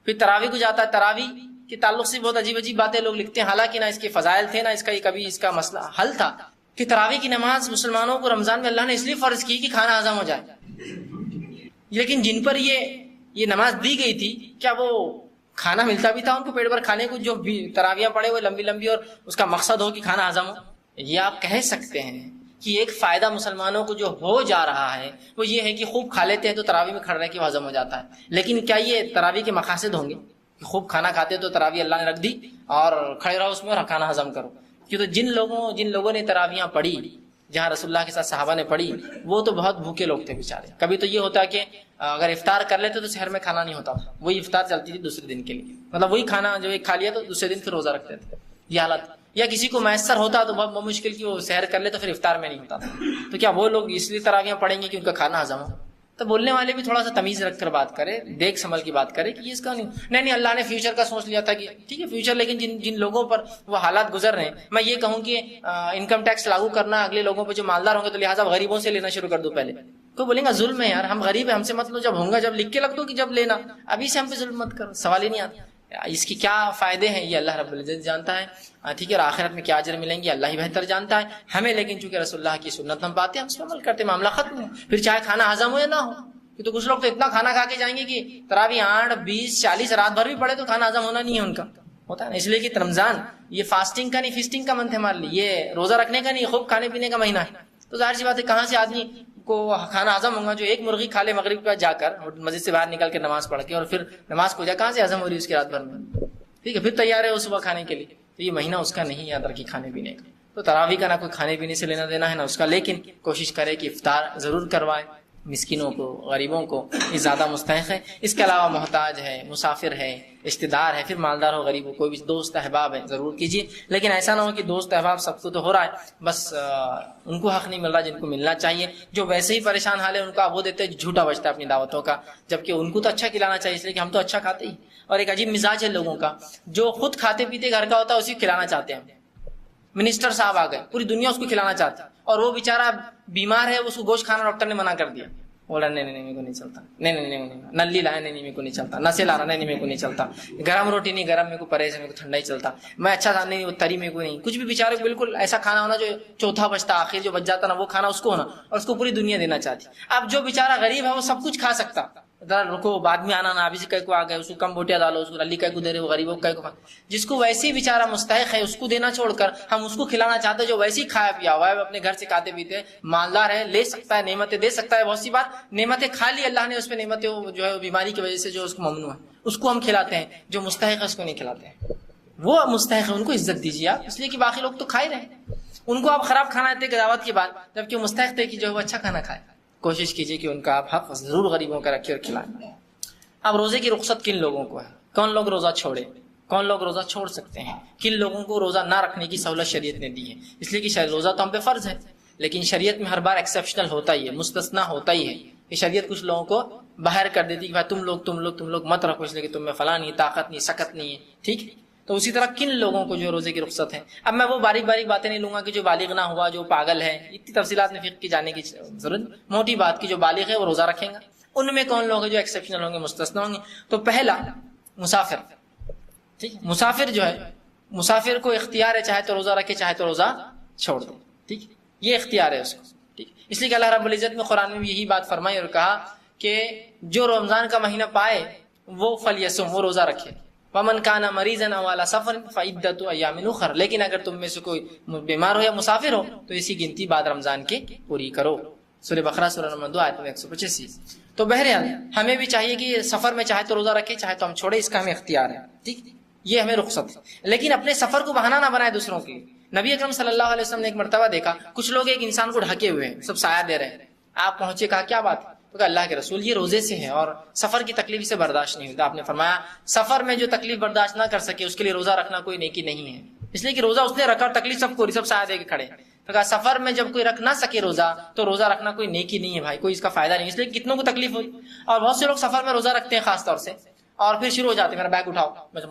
پھر تراویح کو جاتا ہے. تراویح کے تعلق سے بہت عجیب عجیب باتیں لوگ لکھتے ہیں، حالانکہ نہ اس کے فضائل تھے، نہ اس کا یہ کبھی اس کا مسئلہ حل تھا کہ تراویح کی نماز مسلمانوں کو رمضان میں اللہ نے اس لیے فرض کی کہ کھانا ہضم ہو جائے. لیکن جن پر یہ نماز دی گئی تھی، کیا وہ کھانا ملتا بھی تھا ان کو پیٹ بھر کھانے کو؟ جو بھی تراویح پڑے وہ لمبی لمبی اور اس کا مقصد ہو کہ کھانا ہضم ہو. یہ آپ کہہ سکتے ہیں کہ ایک فائدہ مسلمانوں کو جو ہو جا رہا ہے وہ یہ ہے کہ خوب کھا لیتے ہیں تو تراویح میں کھڑ رہے کہ وہ ہضم ہو جاتا ہے. لیکن کیا یہ تراویح کے مقاصد ہوں گے کہ خوب کھانا کھاتے تو تراویح اللہ نے رکھ دی اور کھڑے رہو اس میں اور کھانا ہضم کرو؟ کیونکہ جن لوگوں نے تراویحاں پڑھی جہاں رسول اللہ کے ساتھ صحابہ نے پڑھی، وہ تو بہت بھوکے لوگ تھے بیچارے. کبھی تو یہ ہوتا کہ اگر افطار کر لیتے تو شہر میں کھانا نہیں ہوتا، وہی افطار چلتی تھی دوسرے دن کے لیے، مطلب وہی کھانا جو ایک کھا لیا تو دوسرے دن پھر روزہ رکھتے تھے. یہ حالت. یا کسی کو میسر ہوتا تو بہت مشکل کی وہ سحر کر لے تو پھر افطار میں نہیں ہوتا تھا. تو کیا وہ لوگ اس لیے تراویحاں پڑھیں گے کہ ان کا کھانا ہضم ہو؟ تو بولنے والے بھی تھوڑا سا تمیز رکھ کر بات کرے، دیکھ سنبھل کی بات کرے کہ یہ اس کا نہیں اللہ نے فیوچر کا سوچ لیا تھا کہ ٹھیک ہے فیوچر، لیکن جن لوگوں پر وہ حالات گزر رہے ہیں، میں یہ کہوں کہ انکم ٹیکس لاگو کرنا اگلے لوگوں پہ جو مالدار ہوں گے، تو لہٰذا غریبوں سے لینا شروع کر دو پہلے. کوئی بولیں گا ظلم ہے یار، ہم غریب ہیں، ہم سے مت لو، جب ہوں گا جب لکھ کے رکھ دو کہ جب لینا، ابھی سے ہم پہ ظلم مت کرو، سوال ہی نہیں آتا۔ اس کی کیا فائدے ہیں یہ اللہ رب العزت جانتا ہے، ٹھیک ہے، اور آخرت میں کیا اجر ملیں گے اللہ ہی بہتر جانتا ہے ہمیں، لیکن چونکہ رسول اللہ کی سنت ہم پاتے ہیں، ہم اس پر عمل کرتے، معاملہ ختم ہے، پھر چاہے کھانا ہضم ہو یا نہ ہو۔ کہ تو کچھ لوگ تو اتنا کھانا کھا کے جائیں گے کہ تراویح 8 20 40 رات بھر بھی پڑے تو کھانا ہضم ہونا نہیں ہے ان کا، ہوتا ہے نا، اس لیے کہ رمضان یہ فاسٹنگ کا نہیں فیسٹنگ کا منتھ ہے ہمارے لیے، یہ روزہ رکھنے کا نہیں، خوب کھانے پینے کا مہینہ ہے، تو ظاہر سی بات ہے کہاں سے آدمی کو کھانا ہضم ہوگا جو ایک مرغی کھا لے مغرب کے جا کر مسجد سے باہر نکل کے نماز پڑھ کے، اور پھر نماز کو جا کہاں سے ہضم ہو رہی ہے اس کی رات بھر میں، ٹھیک ہے، پھر تیار ہے وہ صبح کھانے کے لیے، تو یہ مہینہ اس کا نہیں یاد رکھی کھانے پینے کا، تو تراویح کا نہ کوئی کھانے پینے سے لینا دینا ہے نہ اس کا، لیکن کوشش کرے کہ افطار ضرور کروائے، مسکینوں کو غریبوں کو یہ زیادہ مستحق ہے، اس کے علاوہ محتاج ہے، مسافر ہے، رشتہ دار ہے، پھر مالدار ہو غریب ہو، کوئی بھی دوست احباب ہے ضرور کیجیے، لیکن ایسا نہ ہو کہ دوست احباب سب کو تو ہو رہا ہے بس ان کو حق نہیں مل رہا جن کو ملنا چاہیے، جو ویسے ہی پریشان حال ہے ان کا وہ دیتے ہیں، جھوٹا بچتا ہے اپنی دعوتوں کا، جبکہ ان کو تو اچھا کھلانا چاہیے اس لیے کہ ہم تو اچھا کھاتے ہی، اور ایک عجیب مزاج ہے لوگوں کا، جو خود کھاتے پیتے گھر کا ہوتا ہے اسی کو کھلانا چاہتے ہیں، منسٹر صاحب آ گئے پوری دنیا اس کو کھلانا چاہتا ہے، اور وہ بیچارہ بیمار ہے اس کو گوشت کھانا ڈاکٹر نے منع کر دیا، بولا نہیں میرے کو نہیں چلتا، نہیں نلی لایا نہیں میرے کو نہیں چلتا، نسے لا رہا نہیں میرے کو نہیں چلتا، گرم روٹی نہیں گرم میرے کو پرہیز ہے، میرے کو ٹھنڈا ہی چلتا، میں اچھا تھا نہیں وہ تری میرے کو نہیں، کچھ بھی بیچارے کو بالکل ایسا کھانا ہونا جو چوتھا بچتا آخر جو بچ جاتا نا وہ کھانا اس کو ہونا، اور اس کو پوری دنیا دینا چاہتی۔ اب جو بیچارہ غریب ہے وہ سب کچھ کھا سکتا، ذرا رکو بعد میں آنا نا، ابھی سے کئی کو آ گئے اس کو کم بوٹیاں ڈالو، اس کو علی کئی کو دے رہے ہو، غریبوں کو جس کو ویسے ہی بیچارہ مستحق ہے اس کو دینا چھوڑ کر ہم اس کو کھلانا چاہتے ہیں جو ویسے ہی کھایا پیا ہوا ہے، اپنے گھر سے کھاتے پیتے مالدار ہے، لے سکتا ہے، نعمتیں دے سکتا ہے، بہت سی بات نعمتیں کھا لی اللہ نے اس پہ، نعمتیں جو ہے بیماری کی وجہ سے جو اس کو ممنوع ہے اس کو ہم کھلاتے ہیں، جو مستحق ہے اس کو نہیں کھلاتے ہیں، وہ مستحق ہے ان کو عزت دیجیے آپ، اس لیے کہ باقی لوگ تو کھا ہی رہے ہیں، ان کو آپ خراب کھانا دیتے دعوت کے بعد، جبکہ مستحق تھے کہ جو ہے وہ اچھا کھانا کھائے، کوشش کیجیے کہ ان کا آپ حق ضرور غریبوں کا رکھیں اور کھلائیں۔ اب روزے کی رخصت کن لوگوں کو ہے، کون لوگ روزہ چھوڑے، کون لوگ روزہ چھوڑ سکتے ہیں، کن لوگوں کو روزہ نہ رکھنے کی سہولت شریعت نے دی ہے، اس لیے کہ روزہ تو ہم پہ فرض ہے، لیکن شریعت میں ہر بار ایکسیپشنل ہوتا ہی ہے، مستثنا ہوتا ہی ہے، کہ شریعت کچھ لوگوں کو باہر کر دیتی کہ بھائی تم لوگ مت رکھو، اس لیے کہ تم میں فلاں نہیں، طاقت نہیں، سکت نہیں ہے، ٹھیک ہے، تو اسی طرح کن لوگوں کو جو روزے کی رخصت ہے۔ اب میں وہ باریک باریک باتیں نہیں لوں گا کہ جو بالغ نہ ہوا، جو پاگل ہے، اتنی تفصیلات میں فقہ کی جانے کی ضرورت، موٹی بات کی جو بالغ ہے وہ روزہ رکھیں گا، ان میں کون لوگ ہیں جو ایکسیپشنل ہوں گے، مستثنا ہوں گے، تو پہلا مسافر، ٹھیک، مسافر جو ہے، مسافر کو اختیار ہے چاہے تو روزہ رکھے چاہے تو روزہ چھوڑ دے، ٹھیک، یہ اختیار ہے اس کو، ٹھیک، اس لیے کہ اللہ رب العزت میں قرآن میں بھی یہی بات فرمائی اور کہا کہ جو رمضان کا مہینہ پائے وہ فلیصم، وہ روزہ رکھے، ومن کان مریضا او علی سفر فعدۃ ایام اخر، لیکن اگر تم میں سے کوئی بیمار ہو یا مسافر ہو تو اسی گنتی بعد رمضان کے پوری کرو، سورہ بقرہ سورہ نمبر 2 آیت 185۔ تو بہرحال ہمیں بھی چاہیے کہ سفر میں چاہے تو روزہ رکھے چاہے تو ہم چھوڑے، اس کا ہمیں اختیار ہے، ٹھیک، یہ ہمیں رخصت ہے، لیکن اپنے سفر کو بہانہ نہ بنائے دوسروں کے لیے۔ نبی اکرم صلی اللہ علیہ وسلم نے ایک مرتبہ دیکھا کچھ لوگ ایک انسان کو ڈھکے ہوئے ہیں، سب سایہ دے رہے ہیں، آپ پہنچے، کہا کیا بات ہے، تو کہا اللہ کے رسول یہ روزے سے ہے اور سفر کی تکلیف سے برداشت نہیں ہوتا، آپ نے فرمایا سفر میں جو تکلیف برداشت نہ کر سکے اس کے لیے روزہ رکھنا کوئی نیکی نہیں ہے، اس لیے کہ روزہ اس نے رکھا اور تکلیف سب کو، سب سایہ دے کے کھڑے، تو کہا سفر میں جب کوئی رکھ نہ سکے روزہ تو روزہ رکھنا کوئی نیکی نہیں ہے بھائی، کوئی اس کا فائدہ نہیں، اس لیے کتنوں کو تکلیف ہوئی، اور بہت سے لوگ سفر میں روزہ رکھتے ہیں خاص طور سے، اور پھر شروع ہو جاتے ہیں میرا بیگ اٹھاؤ، میں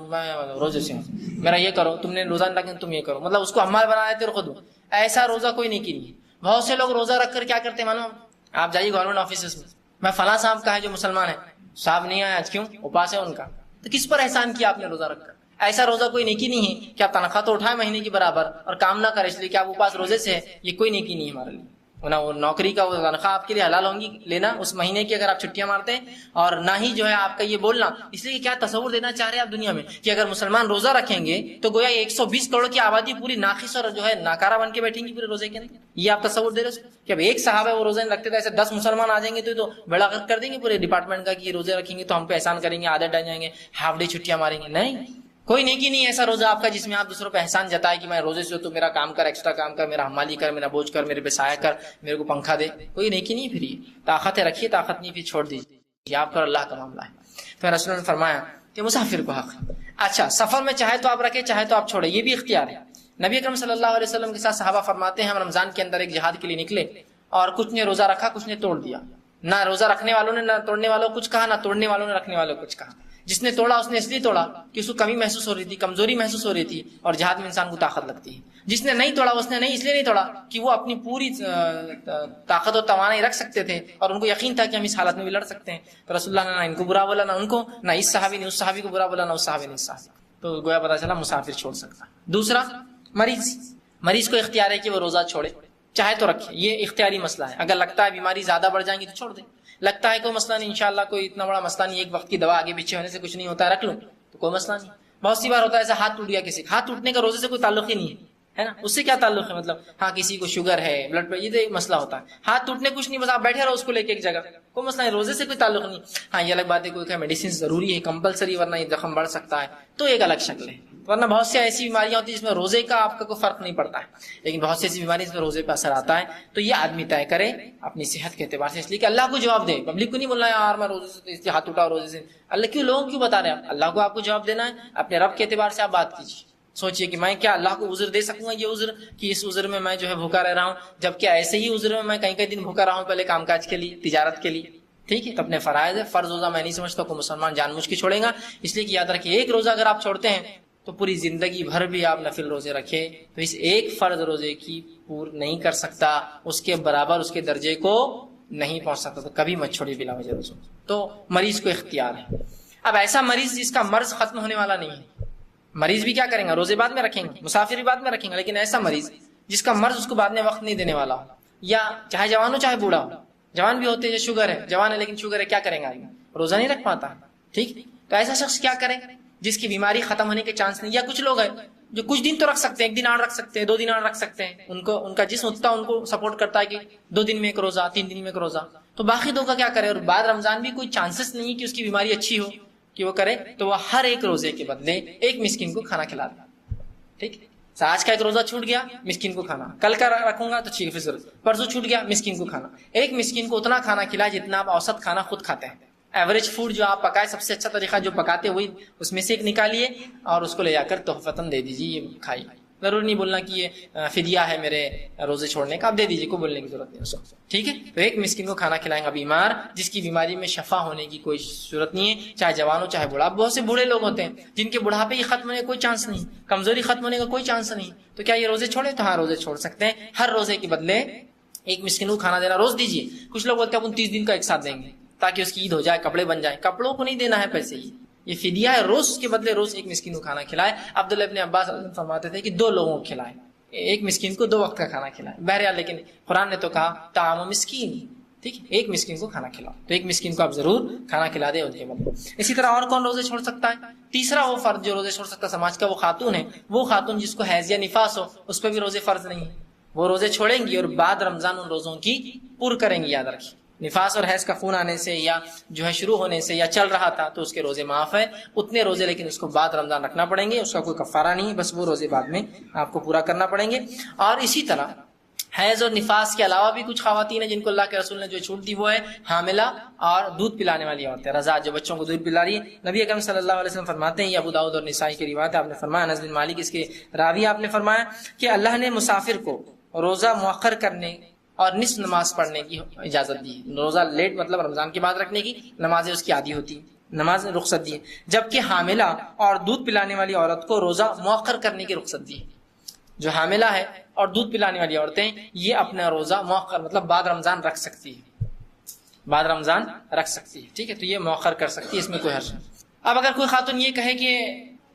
روزے سے ہوں، میرا یہ کرو، تم نے روزہ نہیں رکھا تم یہ کرو، مطلب اس کو ہمال بنا دیتے اور خود، ایسا روزہ کوئی نیکی نہیں ہے۔ بہت سے لوگ روزہ رکھ کر کیا کرتے ہیں معلوم، آپ جائیے گورنمنٹ آفیسز میں، میں فلاں صاحب کا ہے جو مسلمان ہے، صاحب نہیں آیا آج، کیوں، اپاس ہے ان کا، تو کس پر احسان کیا آپ نے روزہ رکھ کر، ایسا روزہ کوئی نیکی نہیں ہے کہ آپ تنخواہ تو اٹھائے مہینے کی برابر اور کام نہ کرے اس لیے کہ آپ اپاس روزے سے ہے، یہ کوئی نیکی نہیں ہے ہمارے لیے، نہ وہ نوکری کا وہ تنخواہ آپ کے لیے حلال ہوں گی لینا اس مہینے کی اگر آپ چھٹیاں مارتے ہیں، اور نہ ہی جو ہے آپ کا یہ بولنا، اس لیے کہ کیا تصور دینا چاہ رہے ہیں آپ دنیا میں کہ اگر مسلمان روزہ رکھیں گے تو گویا 120 کروڑ کی آبادی پوری ناقص اور جو ہے ناکارہ بن کے بیٹھیں گی پورے روزے کے اندر، یہ آپ تصور دے رہے ہو کہ اب ایک صاحب ہے وہ روزے نہیں رکھتے تو ایسے 10 مسلمان آ جائیں گے تو بڑا غلط کر دیں گے پورے ڈپارٹمنٹ کا کہ یہ روزے رکھیں گے تو ہم پہ احسان کریں گے، عادت ڈال جائیں گے، ہاف ڈے چھٹیاں ماریں گے، نہیں، کوئی نیکی نہیں ایسا روزہ آپ کا جس میں آپ دوسروں پہ احسان جتائے کہ میں روزے سے تو میرا کام کر، ایکسٹرا کام کر، میرا حمالی کر، میرا بوجھ کر، میرے پہ سایہ کر، میرے کو پنکھا دے، کوئی نیکی نہیں، پھر یہ طاقت ہے رکھیے، طاقت نہیں پھر چھوڑ دیجیے، یہ آپ کا اللہ کا معاملہ ہے۔ پھر رسول نے فرمایا کہ مسافر کو حق ہے، اچھا سفر میں چاہے تو آپ رکھے چاہے تو آپ چھوڑے، یہ بھی اختیار ہے۔ نبی اکرم صلی اللہ علیہ وسلم کے ساتھ صحابہ فرماتے ہیں ہم رمضان کے اندر ایک جہاد کے لیے نکلے اور کچھ نے روزہ رکھا کچھ نے توڑ دیا، نہ روزہ رکھنے والوں نے نہ توڑنے والوں کچھ کہا، نہ توڑنے والوں نے رکھنے والوں کچھ کہا، جس نے توڑا اس نے اس لیے توڑا کہ اس کو کمی محسوس ہو رہی تھی, کمزوری محسوس ہو رہی تھی, اور جہاد میں انسان کو طاقت لگتی ہے. جس نے نہیں توڑا اس نے نہیں اس لیے نہیں توڑا کہ وہ اپنی پوری طاقت اور توانائی رکھ سکتے تھے اور ان کو یقین تھا کہ ہم اس حالت میں بھی لڑ سکتے ہیں. تو رسول اللہ نے نہ ان کو برا بولا, نہ ان کو, نہ اس صحابی نے اس صحابی کو برا بولا, نہ اس صحابی نے اس صحابی. تو گویا پتا چلا مسافر چھوڑ سکتا. دوسرا, مریض کو اختیار ہے کہ وہ روزہ چھوڑے, چاہے تو رکھے, یہ اختیاری مسئلہ ہے. اگر لگتا ہے بیماری زیادہ بڑھ جائیں گی تو چھوڑ دے, لگتا ہے کوئی مسئلہ نہیں, انشاءاللہ کوئی اتنا بڑا مسئلہ نہیں, ایک وقت کی دوا آگے پیچھے ہونے سے کچھ نہیں ہوتا ہے, رکھ لوں تو کوئی مسئلہ نہیں. بہت سی بار ہوتا ہے ایسا ہاتھ ٹوٹ گیا کسی کا, ہاتھ ٹوٹنے کا روزے سے کوئی تعلق ہی نہیں ہے نا, اس سے کیا تعلق ہے, مطلب ہاں کسی کو شوگر ہے, بلڈ پریشر, یہ تو ایک مسئلہ ہوتا ہے. ہاتھ ٹوٹنے کچھ نہیں, بس آپ بیٹھے رہو اس کو لے کے ایک جگہ, کوئی مسئلہ نہیں, روزے سے کوئی تعلق نہیں. ہاں یہ الگ بات ہے کوئی کہ میڈیسن ضروری ہے کمپلسری ورنہ یہ زخم بڑھ سکتا ہے, تو ایک الگ شکل ہے. ورنہ بہت سی ایسی بیماریاں ہوتی ہیں جس میں روزے کا آپ کا کوئی فرق نہیں پڑتا ہے, لیکن بہت سی ایسی بیماریاں جس میں روزے پہ اثر آتا ہے. تو یہ آدمی طے کرے اپنی صحت کے اعتبار سے, اس لیے کہ اللہ کو جواب دے, پبلک کو نہیں بولنا یار میں روزے سے اس ہاتھ اٹھا روزے سے. اللہ کیوں, لوگوں کیوں بتا رہے ہیں, اللہ کو آپ کو جواب دینا ہے, اپنے رب کے اعتبار سے آپ بات کیجیے. سوچئے کہ میں کیا اللہ کو عذر دے سکوں گا, یہ عذر کہ اس عذر میں میں جو ہے بھوکا رہ رہا ہوں, جبکہ ایسے ہی عذر میں کئی کئی دن بھوکا رہا ہوں پہلے کام کاج کے لیے, تجارت کے لیے. ٹھیک ہے, تو اپنے فرائض ہے, فرض روزہ میں نہیں سمجھتا کوئی مسلمان جان بوجھ کے چھوڑے گا. اس لیے کہ یاد رکھیے ایک روزہ اگر آپ چھوڑتے ہیں تو پوری زندگی بھر بھی آپ نفل روزے رکھے تو اس ایک فرض روزے کی پور نہیں کر سکتا, اس کے برابر اس کے درجے کو نہیں پہنچ سکتا. تو کبھی مت چھوڑیے بلا وجہ روزہ. تو مریض کو اختیار ہے. اب ایسا مریض جس کا مرض ختم ہونے والا نہیں ہے, مریض بھی کیا کریں گا, روزے بعد میں رکھیں گے, مسافر بھی بعد میں رکھیں گے, لیکن ایسا مریض جس کا مرض اس کو بعد میں وقت نہیں دینے والا ہو, یا چاہے جوان ہو چاہے بوڑھا ہو, جوان بھی ہوتے ہیں جو شوگر ہے, جوان ہے لیکن شوگر ہے, کیا کریں گا, روزہ نہیں رکھ پاتا. ٹھیک, تو ایسا شخص کیا کرے جس کی بیماری ختم ہونے کے چانس نہیں, یا کچھ لوگ ہیں جو کچھ دن تو رکھ سکتے ہیں, ایک دن آڑ رکھ سکتے ہیں, 2 دن آڑ رکھ سکتے ہیں, ان کا جسم اتنا ان کو سپورٹ کرتا ہے کہ 2 دن میں ایک روزہ, 3 دن میں ایک روزہ. تو باقی 2 کا کیا کرے, اور بعد رمضان بھی کوئی چانسز نہیں کہ اس کی بیماری اچھی ہو کہ وہ کرے, تو وہ ہر ایک روزے کے بدلے ایک مسکین کو کھانا کھلا دے. ٹھیک, آج کا ایک روزہ چھوٹ گیا, مسکین کو کھانا, کل کا رکھوں گا تو ٹھیک ہے, پرسوں چھوٹ گیا, مسکین کو کھانا. ایک مسکین کو اتنا کھانا کھلائے جتنا آپ اوسط کھانا خود کھاتے ہیں. ایوریج فوڈ جو آپ پکائے, سب سے اچھا طریقہ جو پکاتے وہی اس میں سے ایک نکالیے اور اس کو لے جا کر تحفتاً دے دیجیے, یہ کھائیے. ضرور نہیں بولنا کہ یہ فدیہ ہے میرے روزے چھوڑنے کا, آپ دے دیجیے, کوئی بولنے کی ضرورت نہیں اس کو. ٹھیک ہے, تو ایک مسکین کو کھانا کھلائیں گا بیمار جس کی بیماری میں شفا ہونے کی کوئی صورت نہیں ہے, چاہے جوان ہو چاہے بوڑھا. اب بہت سے بوڑھے لوگ ہوتے ہیں جن کے بڑھاپے کی ختم ہونے کا کوئی چانس نہیں, کمزوری ختم ہونے کا کوئی چانس نہیں, تو کیا یہ روزے چھوڑے, تو ہاں روزے چھوڑ سکتے ہیں. ہر روزے کے بدلے ایک مسکین کو کھانا دینا روز دیجیے. کچھ لوگ بولتے ہیں اپن 30 دن کا ایک ساتھ دیں گے تاکہ اس کی عید ہو جائے, کپڑے بن جائیں. کپڑوں کو نہیں دینا ہے پیسے, یہ فدیہ ہے, روز کے بدلے روز ایک مسکین کو کھانا کھلائے. عبداللہ ابن عباس فرماتے تھے کہ 2 لوگوں کو کھلائے, ایک مسکین کو 2 وقت کا کھانا کھلائے. بہرحال لیکن قرآن نے تو کہا طعام مسکین, ٹھیک, ایک مسکین کو کھانا کھلاؤ. تو ایک مسکین کو آپ ضرور کھانا کھلا دیں ان کے بدلے. اسی طرح اور کون روزے چھوڑ سکتا ہے, تیسرا وہ فرد جو روزے چھوڑ سکتا سماج کا, وہ خاتون ہے. وہ خاتون جس کو حیض یا نفاس ہو, اس پہ بھی روزے فرض نہیں, وہ روزے چھوڑیں گی اور بعد رمضان ان روزوں کی پور کریں گی. یاد رکھیے, نفاس اور حیض کا خون آنے سے یا جو ہے شروع ہونے سے یا چل رہا تھا تو اس کے روزے معاف ہے, اتنے روزے, لیکن اس کو بعد رمضان رکھنا پڑیں گے, اس کا کوئی کفارہ نہیں, بس وہ روزے بعد میں آپ کو پورا کرنا پڑیں گے. اور اسی طرح حیض اور نفاس کے علاوہ بھی کچھ خواتین ہیں جن کو اللہ کے رسول نے جو چھوٹ دی, وہ ہے حاملہ اور دودھ پلانے والی عورتیں, رضاع, جو بچوں کو دودھ پلا رہی ہے. نبی اکرم صلی اللہ علیہ وسلم فرماتے ہیں, یہ ابو داؤد اور نسائی کی روایت ہے, آپ نے فرمایا, انس بن مالک اس کے راوی, آپ نے فرمایا کہ اللہ نے مسافر کو روزہ مؤخر کرنے اور نصف نماز پڑھنے کی اجازت دی. روزہ لیٹ مطلب رمضان کے بعد رکھنے کی, نمازیں اس کی عادی ہوتی, نماز رخصت دی. جبکہ حاملہ اور دودھ پلانے والی عورت کو روزہ مؤخر کرنے کی رخصت دی. جو حاملہ ہے اور دودھ پلانے والی عورتیں, یہ اپنا روزہ مؤخر مطلب بعد رمضان رکھ سکتی ہے, بعد رمضان رکھ سکتی ہے. ٹھیک ہے, تو یہ مؤخر کر سکتی ہے, اس میں کوئی حرج نہیں. اب اگر کوئی خاتون یہ کہے کہ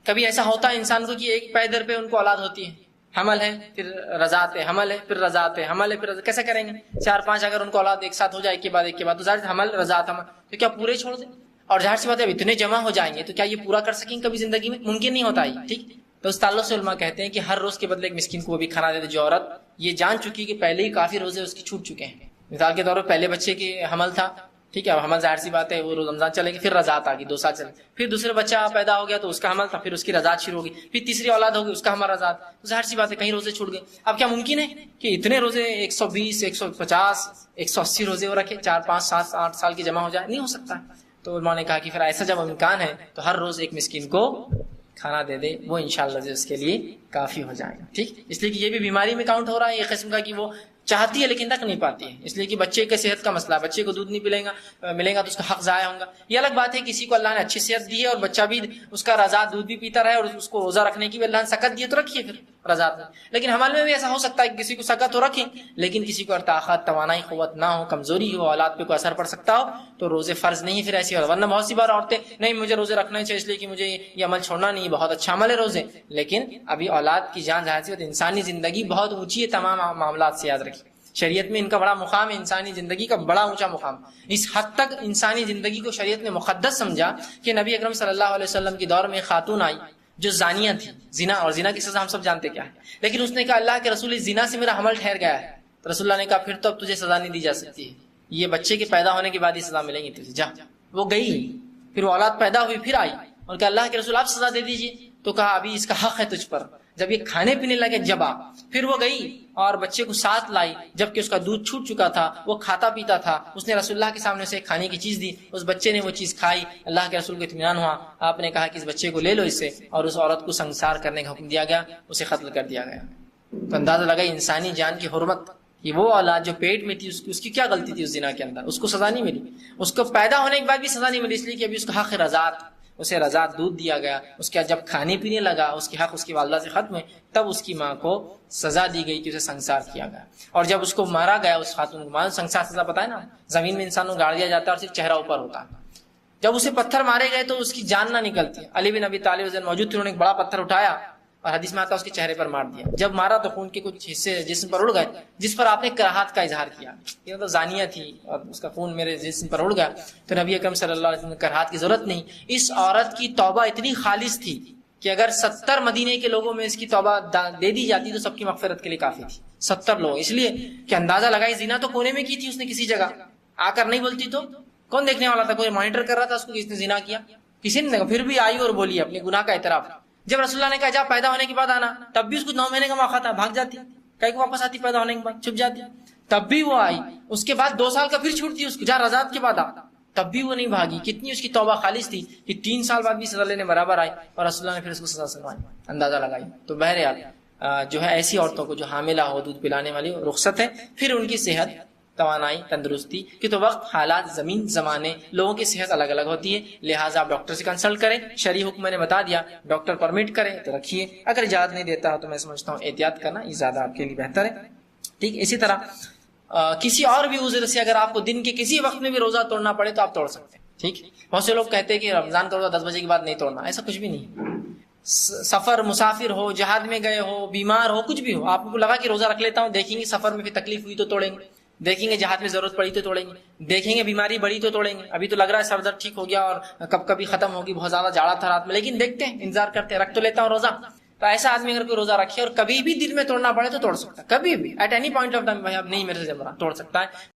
کبھی ایسا ہوتا ہے انسان کو کہ ایک پیدر پہ ان کو اولاد ہوتی ہے, حمل ہے پھر رضاعت ہے, حمل ہے پھر رضاعت ہے, حمل ہے پھر کیسے کریں گے, 4-5 اگر ان کو اولاد ایک ساتھ ہو جائے, ایک کے بعد تو ظاہر حمل رضاعت حمل, تو کیا پورے چھوڑ دیں؟ اور ظاہر سی بات ہے اب اتنے جمع ہو جائیں گے تو کیا یہ پورا کر سکیں کبھی زندگی میں, ممکن نہیں ہوتا ہے. ٹھیک, تو اس تعلق سے علماء کہتے ہیں کہ ہر روز کے بدلے ایک مسکین کو وہ بھی کھانا دے دے جو عورت یہ جان چکی کہ پہلے ہی کافی روزے اس کی چھوٹ چکے ہیں. مثال کے طور پر پہلے بچے کے حمل تھا, ٹھیک ہے, اب حمل ظاہر سی بات ہے وہ رمضان چلے گی, پھر رضاعت آ گئی 2 سال چلے, پھر دوسرے بچہ پیدا ہو گیا تو اس کا حمل تھا, پھر اس کی رضاعت شروع ہوگی, پھر تیسری اولاد ہوگی اس کا حمل رضاعت, تو ظاہر سی بات ہے کہیں روزے چھوٹ گئے. اب کیا ممکن ہے کہ اتنے روزے 120 150 180 روزے وہ رکھے, 4 5 7 8 سال کی جمع ہو جائے, نہیں ہو سکتا. تو علماء نے کہا کہ پھر ایسا جب امکان ہے تو ہر روز ایک مسکین کو کھانا دے دے, وہ انشاءاللہ اس کے لیے کافی ہو جائے گا. ٹھیک, اس لیے کہ یہ بھی بیماری میں کاؤنٹ ہو رہا ہے, یہ قسم کا کہ وہ چاہتی ہے لیکن رکھ نہیں پاتی ہے، اس لیے کہ بچے کے صحت کا مسئلہ ہے، بچے کو دودھ نہیں ملے گا تو اس کا حق ضائع ہوگا۔ یہ الگ بات ہے کسی کو اللہ نے اچھی صحت دی ہے اور بچہ بھی اس کا رضا دودھ بھی پیتا رہے اور اس کو روزہ رکھنے کی بھی اللہ نے سکت دی ہے تو رکھیے پھر رضا میں۔ لیکن ہمارے میں بھی ایسا ہو سکتا ہے کہ کسی کو سکت ہو رکھیں، لیکن کسی کو طاقت توانائی قوت نہ ہو، کمزوری ہو، اولاد پہ کوئی اثر پڑ سکتا ہو تو روزے فرض نہیں پھر ایسی ہو۔ ورنہ بہت سی بار عورتیں نہیں مجھے روزے رکھنا چاہیے اس لیے کہ مجھے یہ عمل چھوڑنا نہیں، بہت اچھا عمل ہے روزے، لیکن ابھی اولاد کی جان ظاہر سی بات، انسانی زندگی بہت اونچی ہے تمام معاملات سے، یاد رکھیے شریعت میں ان کا بڑا مقام ہے، انسانی زندگی کا بڑا اونچا مقام۔ اس حد تک انسانی زندگی کو شریعت نے مقدس سمجھا کہ نبی اکرم صلی اللہ علیہ وسلم کے دور میں خاتون آئی جو زانیہ تھی، زنا، اور زنا کی سزا ہم سب جانتے کیا ہے، لیکن اس نے کہا اللہ کے رسول، اس زنا سے میرا حمل ٹھہر گیا ہے، تو رسول اللہ نے کہا پھر تو اب تجھے سزا نہیں دی جا سکتی ہے، یہ بچے کے پیدا ہونے کے بعد ہی سزا ملے گی تجھے، جا۔ وہ گئی، پھر وہ اولاد پیدا ہوئی، پھر آئی اور کہا اللہ کے رسول آپ سزا دے دیجیے، تو کہا ابھی اس کا حق ہے تجھ پر، جب یہ کھانے پینے لگے جب آ، پھر وہ گئی اور بچے کو ساتھ لائی، جبکہ اس کا دودھ چھوٹ چکا تھا، وہ کھاتا پیتا تھا، اس نے رسول اللہ کے سامنے سے کھانے کی چیز دی، اس بچے نے وہ چیز کھائی، اللہ کے رسول کو اطمینان ہوا، آپ نے کہا کہ اس بچے کو لے لو اس سے، اور اس عورت کو سنسار کرنے کا حکم دیا گیا، اسے قتل کر دیا گیا۔ تو اندازہ لگا انسانی جان کی حرمت، کہ وہ اولاد جو پیٹ میں تھی اس کی کیا غلطی تھی اس زنا کے اندر، اس کو سزا نہیں ملی، اس کو پیدا ہونے کے بعد بھی سزا نہیں ملی، اس لیے کہ ابھی اس کا حق رضاعت، اسے رضاعت دودھ دیا گیا، اس کے جب کھانے پینے لگا اس کے حق اس کی والدہ سے ختم ہوئے، تب اس کی ماں کو سزا دی گئی کہ اسے سنسار کیا گیا، اور جب اس کو مارا گیا اس خاتون کو، مارا سنسار سزا پتہ ہے نا، زمین میں انسان کو گاڑ دیا جاتا ہے اور صرف چہرہ اوپر ہوتا ہے، جب اسے پتھر مارے گئے تو اس کی جان نہ نکلتی، علی بن ابی طالب موجود تھے، انہوں نے ایک بڑا پتھر اٹھایا اور حدیث میں آتا ہے اس کے چہرے پر مار دیا، جب مارا تو خون کے کچھ حصے جسم پر اڑ گئے، جس پر آپ نے کراہت کا اظہار کیا، یہ تو زانیہ تھی اور اس کا خون میرے جسم پر اڑ گیا، تو نبی اکرم صلی اللہ علیہ وسلم نے کراہت کی ضرورت نہیں، اس عورت کی توبہ اتنی خالص تھی کہ اگر 70 مدینے کے لوگوں میں اس کی توبہ دے دی جاتی تو سب کی مغفرت کے لیے کافی تھی، 70 لوگ، اس لیے کہ اندازہ لگائی زنا تو کونے میں کی تھی اس نے، کسی جگہ آ کر نہیں بولتی تو کون دیکھنے والا تھا، کوئی مانیٹر کر رہا تھا اس کو کہ اس نے زنا کیا، کسی نے، پھر بھی آئی اور بولی اپنے گناہ کا اعتراف۔ جب رسول اللہ نے کہا جا پیدا ہونے کے بعد آنا، تب بھی اس کو 9 مہینے کا موقع تھا، بھاگ جاتی، کہیں کو واپس آتی پیدا ہونے کے بعد، چھپ جاتی، تب بھی وہ آئی، اس کے بعد 2 سال کا پھر چھوٹتی اس کو، جا رضاعت کے بعد آ، تب بھی وہ نہیں بھاگی، کتنی اس کی توبہ خالص تھی کہ 3 سال بعد بھی سزا لینے برابر آئی اور رسول اللہ نے پھر اس کو سزا سنوائی، اندازہ لگائی۔ تو بہرحال جو ہے ایسی عورتوں کو جو حاملہ ہو، دودھ پلانے والی رخصت ہے، پھر ان کی صحت، توانائی، تندرستی کی تو وقت، حالات، زمین، زمانے، لوگوں کی صحت الگ الگ ہوتی ہے، لہٰذا آپ ڈاکٹر سے کنسلٹ کریں، شرعی حکم میں نے بتا دیا، ڈاکٹر پرمٹ کرے تو رکھیے، اگر اجازت نہیں دیتا ہو تو میں سمجھتا ہوں احتیاط کرنا یہ زیادہ آپ کے لیے بہتر ہے، ٹھیک۔ اسی طرح کسی اور بھی عذر سے اگر آپ کو دن کے کسی وقت میں بھی روزہ توڑنا پڑے تو آپ توڑ سکتے ہیں، ٹھیک۔ بہت سے لوگ کہتے ہیں کہ رمضان کا روزہ 10 بجے کے بعد نہیں توڑنا، ایسا کچھ بھی نہیں، سفر، مسافر ہو، جہاد میں گئے ہو، بیمار ہو، کچھ بھی ہو، آپ کو لگا کہ روزہ رکھ لیتا ہوں، دیکھیں گے سفر میں پھر تکلیف ہوئی تو توڑیں گے، دیکھیں گے جہاد میں ضرورت پڑی تو توڑیں گے، دیکھیں گے بیماری بڑی تو توڑیں گے، ابھی تو لگ رہا ہے سر درد ٹھیک ہو گیا اور کب کبھی ختم ہوگی، بہت زیادہ جاڑا تھا رات میں، لیکن دیکھتے ہیں، انتظار کرتے ہیں، رکھ تو لیتا ہوں روزہ۔ تو ایسا آدمی اگر کوئی روزہ رکھے اور کبھی بھی دن میں توڑنا پڑے تو توڑ سکتا ہے، کبھی بھی، at any point of time, بھائی اب نہیں میرے سے جم رہا، توڑ سکتا ہے۔